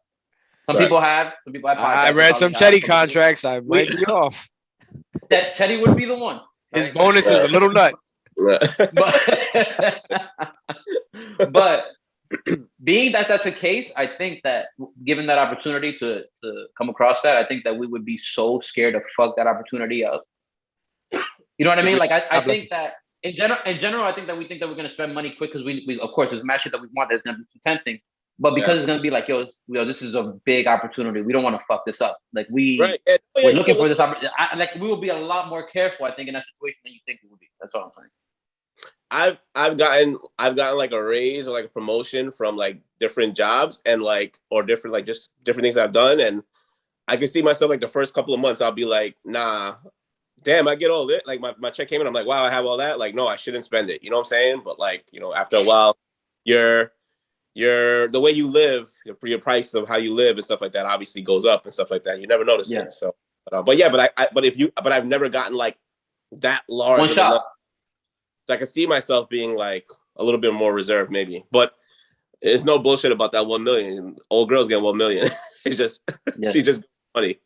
[SPEAKER 4] Some people have. Some people have.
[SPEAKER 2] I read some Cheddie contracts. I might be off.
[SPEAKER 4] That Cheddie would be the one.
[SPEAKER 2] His bonus is a little nut.
[SPEAKER 4] But being that that's the case, I think that given that opportunity to come across that, I think that we would be so scared to fuck that opportunity up. You know what I mean? Like I think that in general, I think that we think that we're gonna spend money quick because we of course there's mad shit that we want that's gonna be too tempting. But because it's gonna be like, yo, this is a big opportunity. We don't want to fuck this up. Like we're looking for this opportunity. Like we will be a lot more careful, I think, in that situation than you think it would be. That's all I'm saying.
[SPEAKER 3] I've gotten like a raise or like a promotion from like different jobs and like or different like just different things I've done, and I can see myself like the first couple of months I'll be like, nah, damn, I get all this. Like my check came in, I'm like, wow, I have all that. Like, no, I shouldn't spend it. You know what I'm saying? But like, you know, after a while, the way you live, your price of how you live and stuff like that obviously goes up and stuff like that. You never notice it. So, but I've never gotten like that large.
[SPEAKER 4] One shot.
[SPEAKER 3] So I can see myself being like a little bit more reserved, maybe. But there's no bullshit about that 1 million. Old girls get 1 million. It's just she's just funny.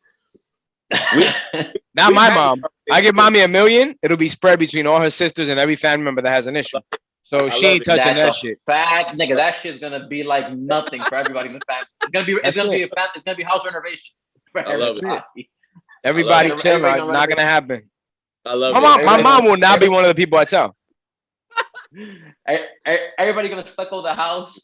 [SPEAKER 2] Now my mom, I give mommy $1 million. It'll be spread between all her sisters and every family member that has an issue. So she ain't touching that shit.
[SPEAKER 4] Fact, nigga, that shit's gonna be like nothing for everybody in the family. It's gonna be house renovations.
[SPEAKER 3] I love it.
[SPEAKER 2] Everybody chill. Not gonna happen.
[SPEAKER 3] I love
[SPEAKER 2] my mom will not be one of the people I tell.
[SPEAKER 4] Everybody gonna stucco the house.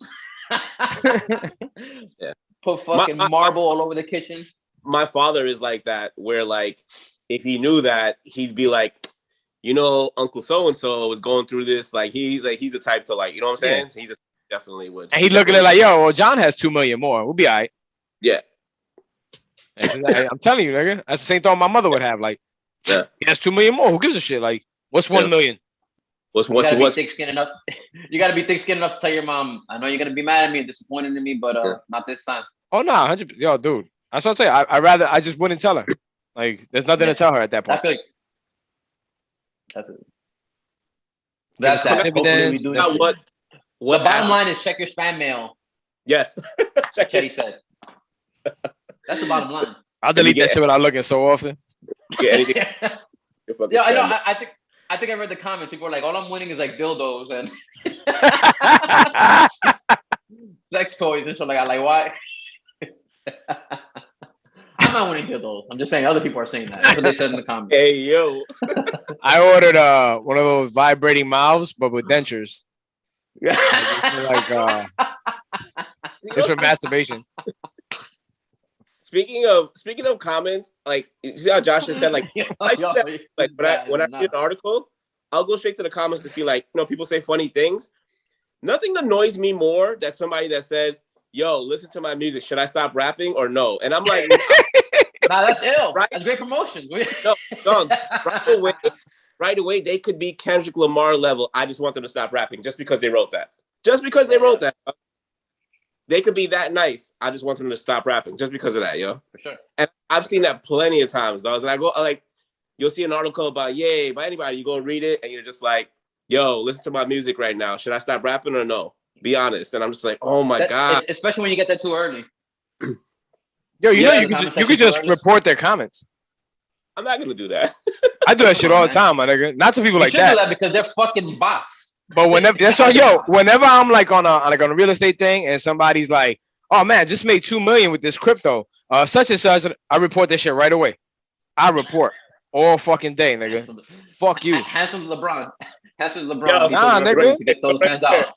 [SPEAKER 4] Put fucking marble all over the kitchen.
[SPEAKER 3] My father is like that, where like if he knew that, he'd be like, you know, Uncle so and so was going through this. Like he's the type to like, you know what I'm saying? So he's definitely would.
[SPEAKER 2] And he'd look at it like, yo, well, John has 2 million more. We'll be all right.
[SPEAKER 3] Yeah.
[SPEAKER 2] I'm telling you, nigga, that's the same thought my mother would have. Like, he has 2 million more. Who gives a shit? Like, what's 1 million?
[SPEAKER 3] What's
[SPEAKER 4] you gotta be thick-skinned enough. You gotta be thick-skinned enough to tell your mom, I know you're gonna be mad at me and disappointed in me, but not this time.
[SPEAKER 2] Oh no, 100%. Yo, dude. That's what I'm saying. I just wouldn't tell her. Like, there's nothing to tell her at that point.
[SPEAKER 4] That's
[SPEAKER 2] dividends.
[SPEAKER 3] What
[SPEAKER 4] the bottom line is check your spam mail.
[SPEAKER 3] Yes.
[SPEAKER 4] Check Cheddie said. That's the bottom line.
[SPEAKER 2] I'll delete that shit without looking so often.
[SPEAKER 3] Anything.
[SPEAKER 4] Yeah, I know. I think I read the comments. People were like, all I'm winning is like dildos and sex toys and stuff like that. Like, why? I'm not winning dildos. I'm just saying other people are saying that. That's what they said in the comments.
[SPEAKER 3] Hey, yo.
[SPEAKER 2] I ordered one of those vibrating mouths, but with dentures. Like, it's for masturbation.
[SPEAKER 3] Speaking of comments, like you see how Josh just said, like, when I read an article, I'll go straight to the comments to see, like, you know, people say funny things. Nothing annoys me more than somebody that says, yo, listen to my music. Should I stop rapping or no? And I'm like,
[SPEAKER 4] nah, that's ill. Right? That's great promotion.
[SPEAKER 3] No, right away, they could be Kendrick Lamar level. I just want them to stop rapping just because they wrote that. Just because they wrote that. They could be that nice. I just want them to stop rapping just because of that, yo.
[SPEAKER 4] For sure.
[SPEAKER 3] And I've seen that plenty of times, dogs. And I go, like, you'll see an article about Yay by anybody. You go read it, and you're just like, yo, listen to my music right now. Should I stop rapping or no? Be honest. And I'm just like, oh, my God.
[SPEAKER 4] Especially when you get that too early.
[SPEAKER 2] Yo, you could just report their comments.
[SPEAKER 3] I'm not going to do that.
[SPEAKER 2] I do that shit all the time, my nigga. Not to people like that.
[SPEAKER 4] You should do that because they're fucking bots.
[SPEAKER 2] But whenever whenever I'm like on a real estate thing and somebody's like, oh man, just made 2 million with this crypto, such and such, I report this shit right away. I report all fucking day, nigga. Fuck you.
[SPEAKER 4] Handsome LeBron. That's just LeBron.
[SPEAKER 3] Yo,
[SPEAKER 2] nah, nigga.
[SPEAKER 4] To get those fans out.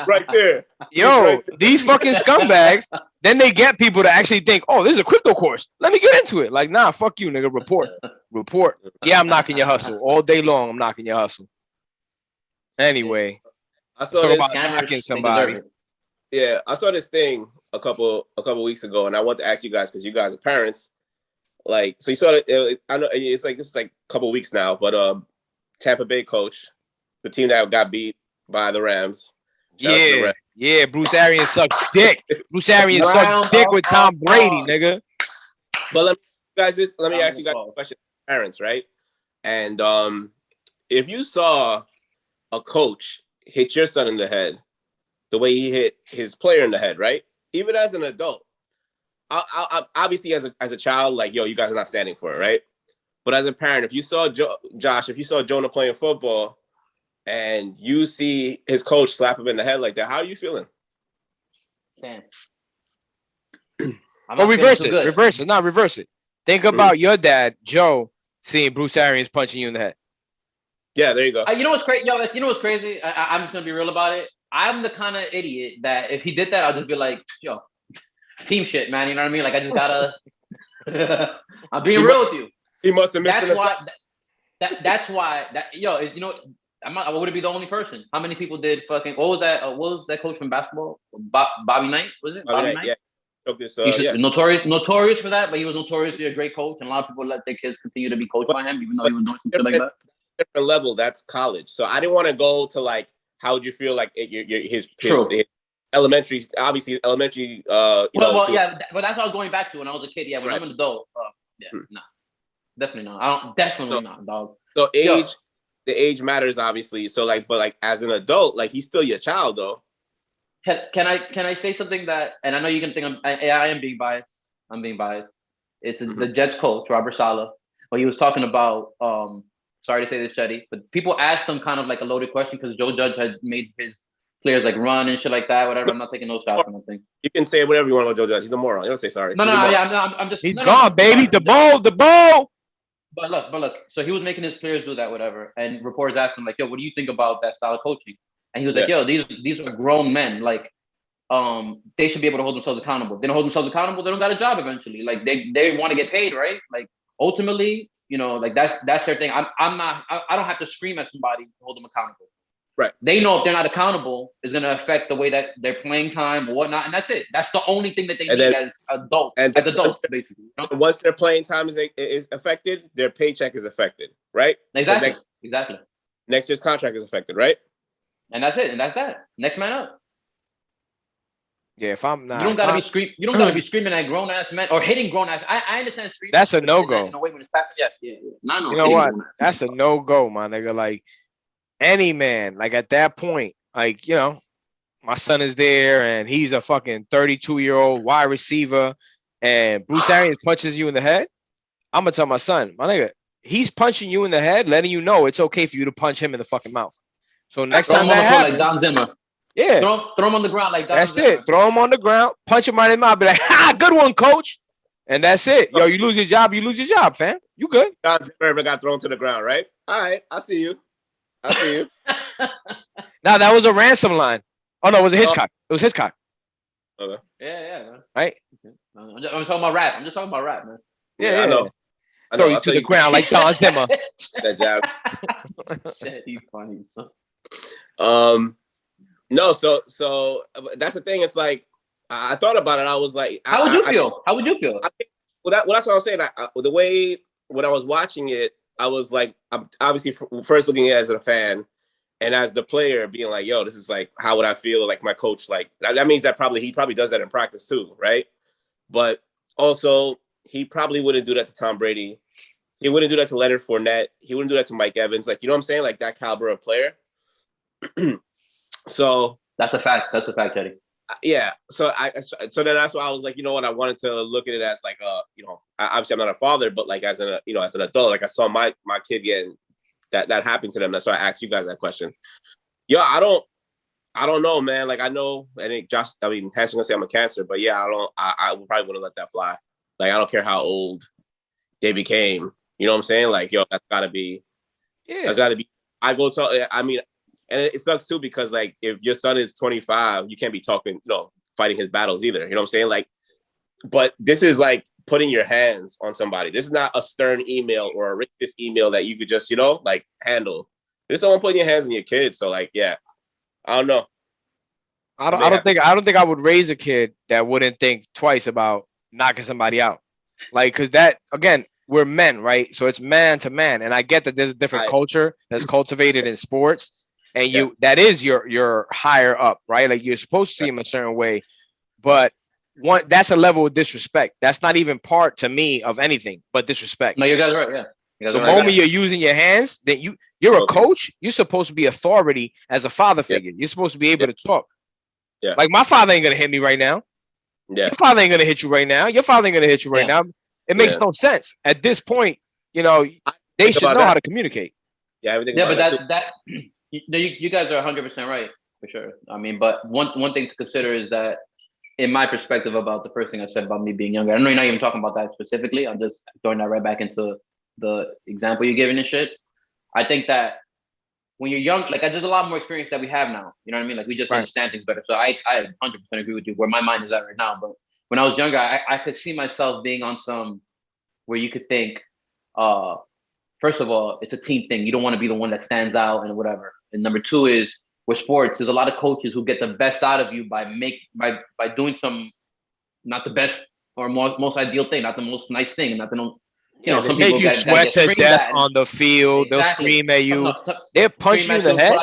[SPEAKER 3] Right there.
[SPEAKER 2] Yo,
[SPEAKER 3] Right there.
[SPEAKER 2] these fucking scumbags. Then they get people to actually think, oh, this is a crypto course. Let me get into it. Like, nah, fuck you, nigga. Report. Yeah, I'm knocking your hustle all day long. I'm knocking your hustle. Anyway,
[SPEAKER 3] I saw this.
[SPEAKER 2] Knocking somebody.
[SPEAKER 3] Yeah, I saw this thing a couple weeks ago, and I want to ask you guys because you guys are parents. Like, so you saw it. I know it's like this is like a couple weeks now, but Tampa Bay coach, the team that got beat by the Rams.
[SPEAKER 2] Yeah. Bruce Arians sucks dick. Bruce Arians sucks dick with Tom Brady, nigga.
[SPEAKER 3] But let me ask you guys a question, parents, right? And if you saw a coach hit your son in the head the way he hit his player in the head, right? Even as an adult, I obviously as a child, like, yo, you guys are not standing for it, right? But as a parent, if you saw Josh, if you saw Jonah playing football and you see his coach slap him in the head like that, how are you feeling?
[SPEAKER 4] Damn.
[SPEAKER 2] Well, reverse it. Think about your dad, Joe, seeing Bruce Arians punching you in the head.
[SPEAKER 3] Yeah, there you go.
[SPEAKER 4] You know what's crazy? Yo, you know what's crazy? I'm just gonna be real about it. I'm the kind of idiot that if he did that, I'll just be like, yo, team shit, man. You know what I mean? Like, I just gotta. I'm being real with you.
[SPEAKER 3] He must have missed.
[SPEAKER 4] That's why. You know, I wouldn't be the only person. How many people did fucking? What was that coach from basketball? Bobby Knight, was it? Bobby Knight.
[SPEAKER 3] Yeah.
[SPEAKER 4] Notorious for that, but he was notoriously a great coach, and a lot of people let their kids continue to be coached by him, even though he was doing shit like that.
[SPEAKER 3] Different level. That's college. So I didn't want to go to like, how would you feel like his elementary? Obviously, elementary.
[SPEAKER 4] Yeah. But that's what I was going back to when I was a kid. Yeah, when I'm an adult. Nah, definitely not. I don't. Definitely not, dog.
[SPEAKER 3] So the age matters, obviously. So like, but like as an adult, like he's still your child, though.
[SPEAKER 4] Can I say something that? And I know you can think I am being biased. I'm being biased. It's the Jets coach, Robert Saleh. But he was talking about. Sorry to say this, Cheddie, but people asked him kind of like a loaded question because Joe Judge had made his players like run and shit like that. Whatever. I'm not taking no shots or nothing.
[SPEAKER 3] You can say whatever you want about Joe Judge. He's a moron. You don't say sorry.
[SPEAKER 4] I'm just.
[SPEAKER 2] He's gone, baby. The ball.
[SPEAKER 4] But look. So he was making his players do that, whatever. And reporters asked him like, "Yo, what do you think about that style of coaching?" And he was like, "Yo, these are grown men. Like, they should be able to hold themselves accountable. If they don't hold themselves accountable, they don't got a job eventually. Like, they want to get paid, right? Like, ultimately." You know, like that's their thing. I don't have to scream at somebody to hold them accountable.
[SPEAKER 3] Right.
[SPEAKER 4] They know if they're not accountable, it's gonna affect the way that their playing time or whatnot, and that's it. That's the only thing that they need as adults. Basically. You know?
[SPEAKER 3] Once their playing time is affected, their paycheck is affected, right?
[SPEAKER 4] Exactly.
[SPEAKER 3] Next year's contract is affected, right?
[SPEAKER 4] And that's it. And that's that. Next man up.
[SPEAKER 2] Yeah, if I'm not,
[SPEAKER 4] you don't gotta be screaming at grown ass men or hitting grown ass. I understand screaming.
[SPEAKER 2] That's a no go.
[SPEAKER 4] Yeah. No.
[SPEAKER 2] You know what? That's a no go, my nigga. Like any man, like at that point, like, you know, my son is there and he's a fucking 32-year-old wide receiver, and Bruce Arians punches you in the head. I'm gonna tell my son, my nigga, he's punching you in the head, letting you know it's okay for you to punch him in the fucking mouth. So next time that happens,
[SPEAKER 4] like Don Zimmer.
[SPEAKER 2] Yeah.
[SPEAKER 4] Throw him on the ground like that.
[SPEAKER 2] That's it. Throw him on the ground, punch him right in the mouth, be like, ha, good one, coach. And that's it. Yo, you lose your job, fam. You good.
[SPEAKER 3] Don Zimmer got thrown to the ground, right? All right, I see you.
[SPEAKER 2] Now, that was a ransom line. Oh, no, it was a Hitchcock. It was Hitchcock.
[SPEAKER 3] Okay.
[SPEAKER 4] Yeah.
[SPEAKER 2] Right?
[SPEAKER 4] I'm talking about rap. I'm just talking about rap, man.
[SPEAKER 2] Yeah, I know. Throw you to the ground like Don Zimmer.
[SPEAKER 3] That jab.
[SPEAKER 4] He's funny.
[SPEAKER 3] No, so that's the thing. It's like I thought about it. I was like,
[SPEAKER 4] How would you feel?
[SPEAKER 3] That's what I was saying. The way when I was watching it, I was like, I'm obviously first looking at it as a fan, and as the player, being like, yo, this is like, how would I feel? Like my coach, like that means that he probably does that in practice too, right? But also, he probably wouldn't do that to Tom Brady. He wouldn't do that to Leonard Fournette. He wouldn't do that to Mike Evans. Like, you know what I'm saying? Like that caliber of player. So
[SPEAKER 4] that's a fact. Cheddie.
[SPEAKER 3] Yeah. So then that's why I was like, you know what? I wanted to look at it as like, you know, obviously I'm not a father, but like as an adult, like I saw my kid getting that happened to them. That's why I asked you guys that question. Yeah, I don't know, man. Like I know, I think Han's gonna say I'm a cancer, but yeah, I probably wouldn't let that fly. Like I don't care how old they became. You know what I'm saying? Like, yo, that's gotta be. I go talk. I mean, and it sucks too because like if your son is 25, you can't be talking, fighting his battles either. You know what I'm saying? Like, but this is like putting your hands on somebody. This is not a stern email or a racist email that you could just, like handle. This is someone putting your hands on your kids. So like, yeah, I don't know.
[SPEAKER 2] I don't think I would raise a kid that wouldn't think twice about knocking somebody out. Like, because that, again, we're men, right? So it's man to man. And I get that there's a different culture that's cultivated in sports. And that is your higher up, right? Like you're supposed to see him a certain way. But that's a level of disrespect. That's not even part to me of anything but disrespect.
[SPEAKER 4] No, you guys are right. Yeah.
[SPEAKER 2] The moment you're using your hands, then you're a coach. You're supposed to be authority as a father figure. You're supposed to be able to talk.
[SPEAKER 3] Yeah.
[SPEAKER 2] Like my father ain't gonna hit me right now.
[SPEAKER 3] Yeah.
[SPEAKER 2] Your father ain't gonna hit you right now. Your father ain't gonna hit you right now. It makes no sense. At this point, they should know how to communicate.
[SPEAKER 3] Yeah, everything.
[SPEAKER 4] Yeah, but that you guys are 100% right for sure. I mean, but one thing to consider is that, in my perspective about the first thing I said about me being younger, I know you're not even talking about that specifically. I'm just throwing that right back into the example you're giving and shit. I think that when you're young, like there's a lot more experience that we have now. You know what I mean? Like we just understand things better. So I 100% agree with you where my mind is at right now. But when I was younger, I could see myself being on some where you could think, first of all, it's a team thing. You don't want to be the one that stands out and whatever. And number two is with sports, there's a lot of coaches who get the best out of you by doing some not the best or most ideal thing, not the most nice thing, and not the most.
[SPEAKER 2] They make you sweat to death on the field. Exactly. They'll scream at you. They'll punch you in the head.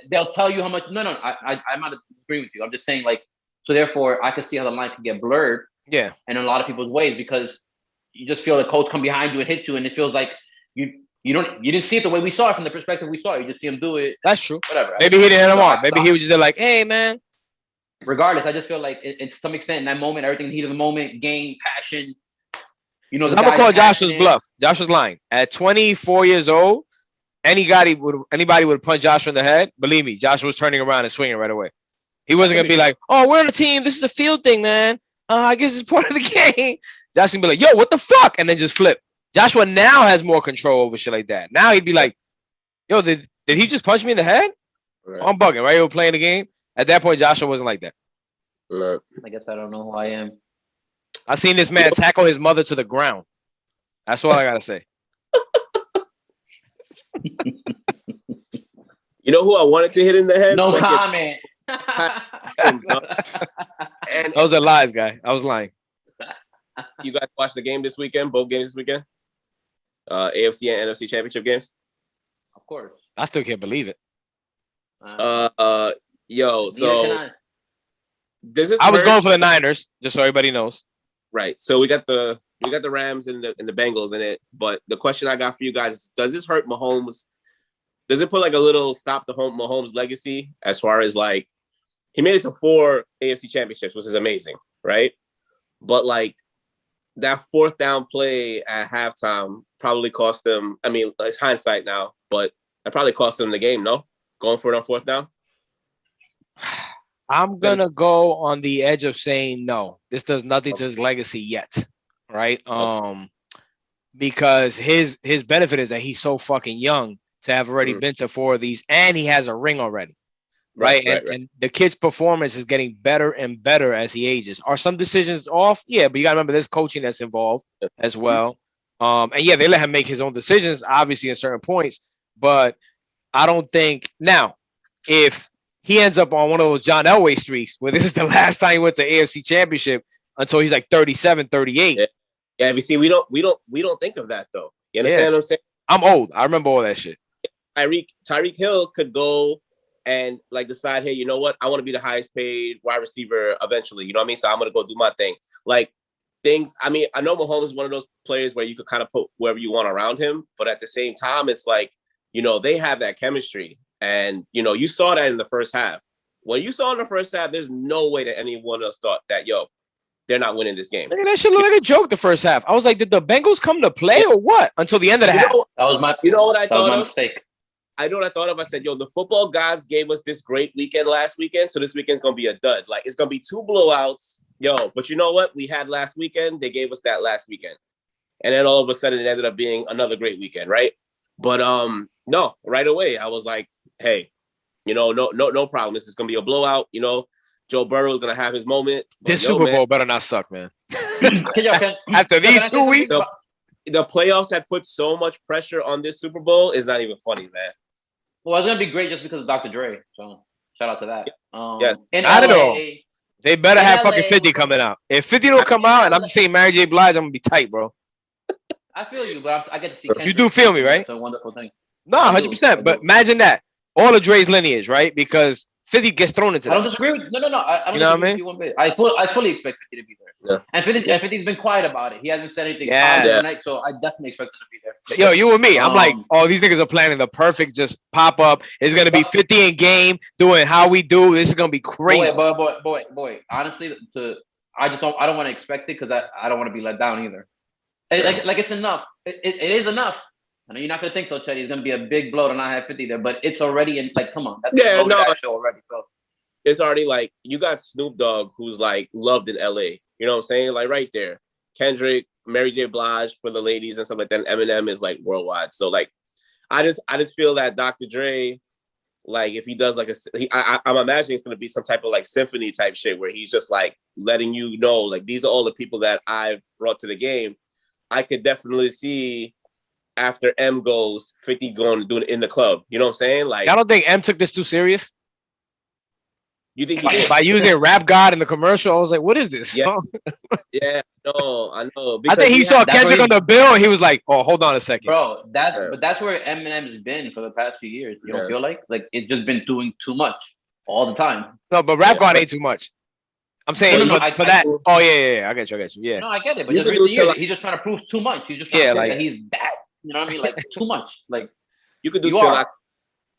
[SPEAKER 4] They'll tell you how much. No, I'm not agreeing with you. I'm just saying, like, so therefore, I can see how the line can get blurred.
[SPEAKER 2] Yeah.
[SPEAKER 4] And in a lot of people's ways, because you just feel the coach come behind you and hit you, and it feels like you didn't see it the way we saw it from the perspective we saw it. You just see him do it.
[SPEAKER 2] That's true.
[SPEAKER 4] Whatever.
[SPEAKER 2] Maybe he didn't hit him off. Maybe he was just like, hey, man.
[SPEAKER 4] Regardless, I just feel like to some extent in that moment, everything in the heat of the moment, game, passion. I'm
[SPEAKER 2] gonna call Joshua's bluff. Joshua's lying. At 24 years old, anybody would punch Joshua in the head. Believe me, Joshua was turning around and swinging right away. He wasn't gonna be like, "Oh, we're on a team. This is a field thing, man. I guess it's part of the game." Joshua gonna be like, "Yo, what the fuck?" and then just flip. Joshua now has more control over shit like that. Now he'd be like, "Yo, did he just punch me in the head?" Right. I'm bugging, right? We're playing the game. At that point, Joshua wasn't like that.
[SPEAKER 3] Right.
[SPEAKER 4] I guess I don't know who I am.
[SPEAKER 2] I seen this man tackle his mother to the ground. That's all I gotta say.
[SPEAKER 3] You know who I wanted to hit in the head?
[SPEAKER 4] No comment.
[SPEAKER 2] Those are lies, guy. I was lying.
[SPEAKER 3] You guys watched the game this weekend? Both games this weekend? AFC and NFC championship games?
[SPEAKER 4] Of course.
[SPEAKER 2] I still can't believe it.
[SPEAKER 3] Yo, so
[SPEAKER 2] I was going for the Niners, just so everybody knows.
[SPEAKER 3] Right. So we got the Rams and the Bengals in it. But the question I got for you guys is, does this hurt Mahomes? Does it put like a little stop to Mahomes' legacy as far as like he made it to 4 AFC championships, which is amazing, right? But like that 4th down play at halftime probably cost them. I mean, it's hindsight now, but it probably cost them the game, no? Going for it on 4th down?
[SPEAKER 2] I'm gonna go on the edge of saying no. This does nothing to his legacy yet, right? Because his benefit is that he's so fucking young to have already been to 4 of these, and he has a ring already, right? And the kid's performance is getting better and better as he ages. Are some decisions off? Yeah, but you gotta remember there's coaching that's involved as well. And yeah, they let him make his own decisions, obviously in certain points, but I don't think now if he ends up on one of those John Elway streaks where this is the last time he went to AFC Championship until he's like 37, 38.
[SPEAKER 3] Yeah, but see, we don't think of that though. You understand what I'm saying?
[SPEAKER 2] I'm old. I remember all that shit.
[SPEAKER 3] Tyreek Hill could go and like decide, hey, you know what? I want to be the highest paid wide receiver eventually. You know what I mean? So I'm gonna go do my thing. Like things. I mean, I know Mahomes is one of those players where you could kind of put whoever you want around him, but at the same time, it's like, they have that chemistry. And, you saw that in the first half. When you saw in the first half, there's no way that anyone else thought that, they're not winning this game.
[SPEAKER 2] That shit looked like a joke the first half. I was like, did the Bengals come to play or what? Until the end of the half.
[SPEAKER 4] That was my mistake.
[SPEAKER 3] I know what I thought of. I said, the football gods gave us this great weekend last weekend, so this weekend's going to be a dud. Like, it's going to be 2 blowouts. But you know what? We had last weekend. They gave us that last weekend. And then all of a sudden, it ended up being another great weekend, right? But No, right away. I was like, hey, no problem. This is gonna be a blowout. Joe Burrow is gonna have his moment.
[SPEAKER 2] This Super Bowl better not suck, man.
[SPEAKER 3] After these 2 weeks, the playoffs had put so much pressure on this Super Bowl. It's not even funny, man.
[SPEAKER 4] Well, it's gonna be great just because of Dr. Dre. So shout out to that.
[SPEAKER 3] Yes.
[SPEAKER 2] I don't know. They better have fucking 50 coming out. If 50 don't come out, and I'm just saying Mary J. Blige, I'm gonna be tight, bro.
[SPEAKER 4] I feel you, but I get to see Kendrick.
[SPEAKER 2] You do feel me, right?
[SPEAKER 4] It's a wonderful thing.
[SPEAKER 2] No, 100%. But imagine that. All of Dre's lineage, right? Because 50 gets thrown into that.
[SPEAKER 4] I don't disagree with no. I don't disagree with you one bit. I fully expect 50 to be there. Yeah. And 50's been quiet about it. He hasn't said anything tonight, so I definitely expect him to be there.
[SPEAKER 2] Yo, you and me. I'm like, oh, these niggas are planning the perfect just pop up. It's gonna be 50 in game doing how we do. This is gonna be crazy.
[SPEAKER 4] Boy. Honestly, I don't want to expect it because I don't want to be let down either. Like it's enough. It is enough. I know you're not gonna think so, Cheddie. It's gonna be a big blow to not have 50 there, but it's already in. Like, come on, that's a show already. So
[SPEAKER 3] it's already like you got Snoop Dogg, who's like loved in LA. You know what I'm saying? Like right there, Kendrick, Mary J. Blige for the ladies and stuff like that. And Eminem is like worldwide. So like, I just feel that Dr. Dre, like if he does like I'm imagining it's gonna be some type of like symphony type shit where he's just like letting you know like these are all the people that I've brought to the game. I could definitely see. After M goes, 50 going to do it in the club. You know what I'm saying? Like,
[SPEAKER 2] I don't think M took this too serious.
[SPEAKER 3] You think he did?
[SPEAKER 2] By using Rap God in the commercial, I was like, what is this?
[SPEAKER 3] Yeah, no, I know.
[SPEAKER 2] I think he saw Kendrick on the bill and he was like, oh, hold on a second.
[SPEAKER 4] Bro, that's where Eminem's been for the past few years. You don't feel like it's just been doing too much all the time.
[SPEAKER 2] No, but Rap God ain't too much. I'm saying for that. Oh, yeah. I get you. Yeah.
[SPEAKER 4] No, I get it. But he's just trying to prove too much. He's just trying to prove that he's bad. You know what I mean? Like too much. Like
[SPEAKER 3] you could do you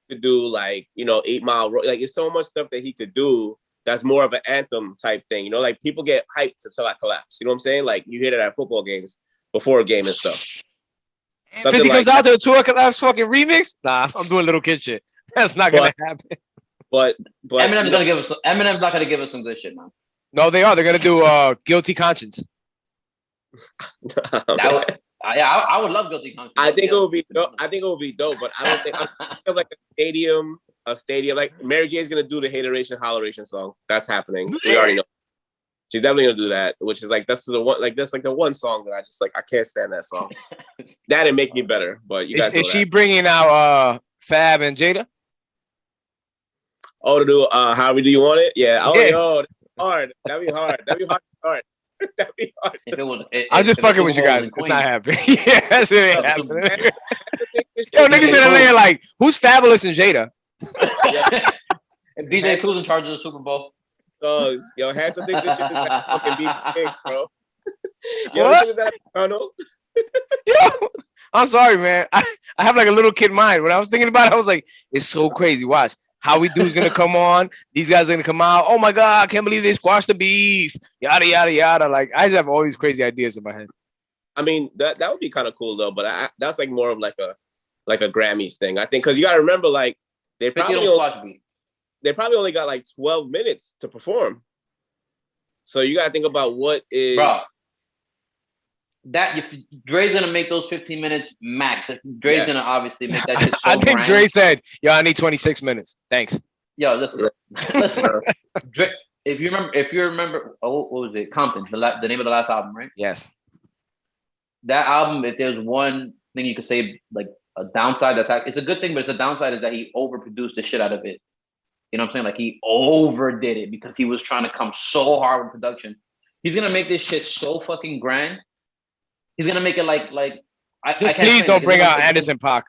[SPEAKER 3] could do like 8 Mile Road. Like it's so much stuff that he could do that's more of an anthem type thing. Like people get hyped until I collapse. You know what I'm saying? Like you hear it at football games before a game and stuff.
[SPEAKER 2] 50 comes out to a tour collapse fucking remix? Nah, I'm doing little kid shit. That's not gonna happen.
[SPEAKER 3] But
[SPEAKER 4] Eminem's gonna give us Eminem's not gonna give us some good shit, man.
[SPEAKER 2] No, they are. They're gonna do Guilty Conscience.
[SPEAKER 4] I would love Guilty Conscience.
[SPEAKER 3] I think it would be dope. But I don't think I feel like a stadium. Like Mary J's gonna do the Hateration Holleration song. That's happening. We already know. She's definitely gonna do that, which is like that's the one song that I just like. I can't stand that song. That'd make me better. But you guys
[SPEAKER 2] is she bringing out Fab and Jada?
[SPEAKER 3] Oh, to do However Do You Want It? Yeah. Oh, yo, hard. That'd be hard. That'd be hard.
[SPEAKER 2] I'm just fucking with you guys. It's not happening. Yeah, that's it. Ain't happening. Yo, niggas in LA are like, who's Fabulous and Jada?
[SPEAKER 4] If DJ Clue's in charge of the Super Bowl.
[SPEAKER 3] Yo, Handsome Dick Situation is that fucking beat big, bro. Yo, is that tunnel?
[SPEAKER 2] Yo, I'm sorry, man. I have like a little kid mind. When I was thinking about it, I was like, it's so crazy. Watch. How We Do's gonna come on. These guys are gonna come out. Oh my God, I can't believe they squashed the beef. Yada yada yada. Like I just have all these crazy ideas in my head.
[SPEAKER 3] I mean, that would be kind of cool though. But that's like more of like a Grammys thing. I think because you gotta remember, like they probably only got like 12 minutes to perform. So you gotta think about what is.
[SPEAKER 4] Bro. That if Dre's gonna make those 15 minutes max. If Dre's gonna obviously make that shit so
[SPEAKER 2] I think Dre said, "Yo, I need 26 minutes. Thanks."
[SPEAKER 4] Yo, listen. Dre, if you remember, what was it? Compton, the name of the last album, right?
[SPEAKER 2] Yes.
[SPEAKER 4] That album, if there's one thing you could say, like a downside, it's a good thing, but it's a downside is that he overproduced the shit out of it. You know what I'm saying? Like he overdid it because he was trying to come so hard with production. He's gonna make this shit so fucking grand. He's gonna make it like.
[SPEAKER 2] Please don't bring out Anderson .Paak.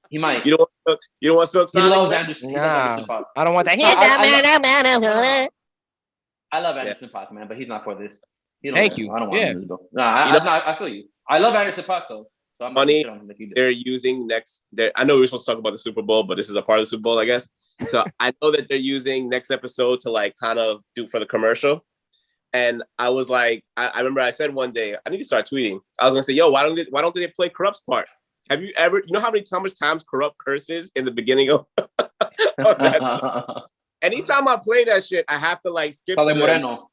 [SPEAKER 4] He might.
[SPEAKER 3] You don't want Silk Sonic?
[SPEAKER 4] He loves Anderson.
[SPEAKER 2] Nah, I don't want that.
[SPEAKER 4] I love Anderson .Paak, man, but he's not for this.
[SPEAKER 2] Thank you.
[SPEAKER 4] I don't want him to go. I feel you. I love Anderson .Paak though. So I'm
[SPEAKER 3] funny. They're using I know we were supposed to talk about the Super Bowl, but this is a part of the Super Bowl, I guess. So I know that they're using next episode to like kind of do for the commercial. And I was like, I remember I said one day, I need to start tweeting. I was gonna say, yo, why don't they play Corrupt's part? Have you ever, how much times Corrupt curses in the beginning of that song? Anytime I play that shit, I have to like skip to Moreno.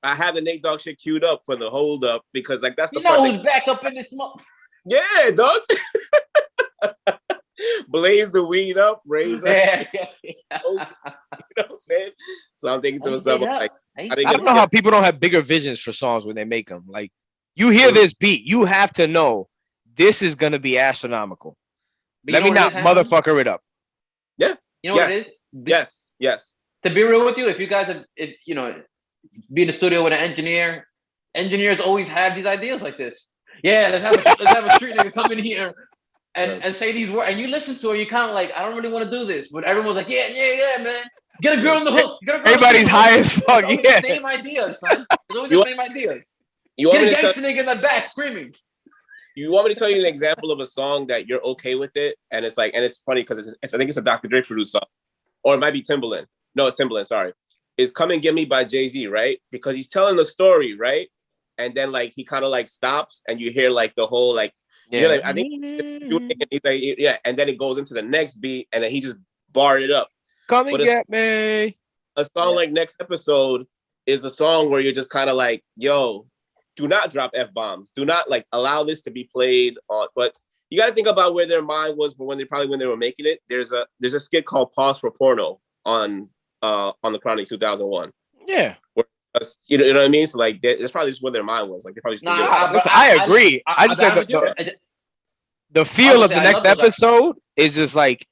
[SPEAKER 3] I have the Nate Dogg shit queued up for the hold up because like that's the part.
[SPEAKER 4] Who's back up in this month?
[SPEAKER 3] Yeah, dogs. Blaze the weed up, raise up.
[SPEAKER 4] Yeah.
[SPEAKER 3] You know what I'm saying? So I'm thinking to myself, like,
[SPEAKER 2] I don't know how people don't have bigger visions for songs when they make them. Like, you hear this beat, you have to know this is gonna be astronomical. Let me not motherfucker it up.
[SPEAKER 3] Yeah.
[SPEAKER 4] You know what it is?
[SPEAKER 3] Yes.
[SPEAKER 4] To be real with you, if you guys have, be in the studio with an engineer, engineers always have these ideas like this. Yeah, let's have a street nigga come in here and say these words, and you listen to it, you kind of like, I don't really want to do this, but everyone's like, yeah, man, get a girl on the hook.
[SPEAKER 2] Everybody's high as fuck.
[SPEAKER 4] The same ideas, son. It's always the same ideas. Get a gangster nigga in the back screaming.
[SPEAKER 3] You want me to tell you an example of a song that you're okay with it, and it's like, and it's funny because I think it's a Dr. Dre produced song, or it might be Timbaland. No, it's Timbaland. Sorry, it's "Come and Get Me" by Jay-Z, right? Because he's telling the story, right? And then like he kind of like stops, and you hear like the whole like, like, I think he's like, yeah, and then it goes into the next beat, and then he just barred it up.
[SPEAKER 2] Come and get me.
[SPEAKER 3] A song like Next Episode is a song where you're just kind of like, yo, do not drop F-bombs. Do not like allow this to be played on. But you got to think about where their mind was, but when they were making it. There's a skit called "Pause for Porno" on the Chronic 2001.
[SPEAKER 2] Yeah.
[SPEAKER 3] Where, you know what I mean? So like that's probably just where their mind was. Like they probably.
[SPEAKER 2] I agree. I just said the feel of the Next Episode is just like,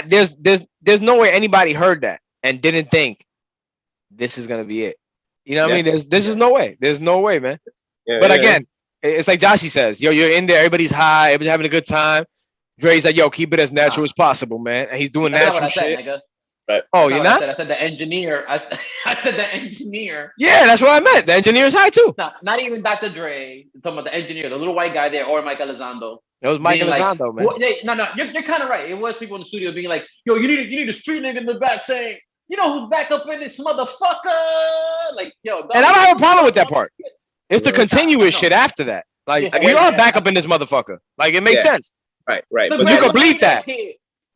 [SPEAKER 2] there's no way anybody heard that and didn't think this is gonna be it. You know what I mean? There's no way. There's no way, man. But again, it's like Joshie says, yo, you're in there, everybody's high, everybody's having a good time. Dre's like, yo, keep it as natural as possible, man. And he's doing natural shit.
[SPEAKER 3] Right.
[SPEAKER 2] Oh, you're not?
[SPEAKER 4] I said the engineer. I said the engineer.
[SPEAKER 2] Yeah, that's what I meant. The engineer's high too.
[SPEAKER 4] Not even Dr. Dre. I'm talking about the engineer, the little white guy there, or Mike Elizondo.
[SPEAKER 2] It was Mike Elizondo, man.
[SPEAKER 4] No, you're kind of right. It was people in the studio being like, yo, you need a street nigga in the back saying, you know who's back up in this motherfucker? Like, yo.
[SPEAKER 2] And I don't have a problem with that part. It's the continuous shit after that. Like, we are back up in this motherfucker. Like, it makes sense.
[SPEAKER 3] Right.
[SPEAKER 2] But you can bleep that.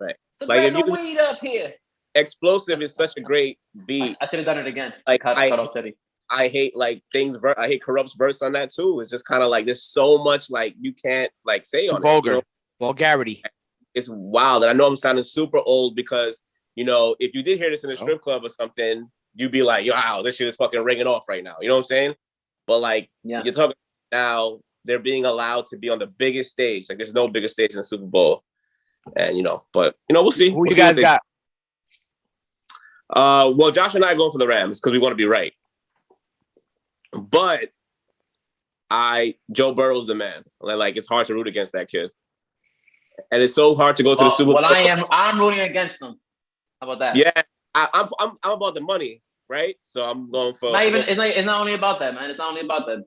[SPEAKER 3] Right.
[SPEAKER 4] Like, if you weed up here.
[SPEAKER 3] Explosive is such a great beat.
[SPEAKER 4] I should have done it again.
[SPEAKER 3] Like, I hate like things. I hate Corrupt's verse on that too. It's just kind of like there's so much like you can't like say on
[SPEAKER 2] vulgar.
[SPEAKER 3] It.
[SPEAKER 2] Vulgarity.
[SPEAKER 3] It's wild, and I know I'm sounding super old because if you did hear this in a strip club or something, you'd be like, wow, this shit is fucking ringing off right now. You know what I'm saying? But like, you're talking now, they're being allowed to be on the biggest stage. Like, there's no bigger stage in the Super Bowl, and but we'll see.
[SPEAKER 2] Who you guys got?
[SPEAKER 3] Well, Josh and I are going for the Rams because we want to be right. But Joe Burrow's the man. Like it's hard to root against that kid, and it's so hard to go to the Super Bowl.
[SPEAKER 4] I'm rooting against him. How about that?
[SPEAKER 3] Yeah, I'm about the money, right? So I'm going for.
[SPEAKER 4] It's not only about that, man. It's not only about that.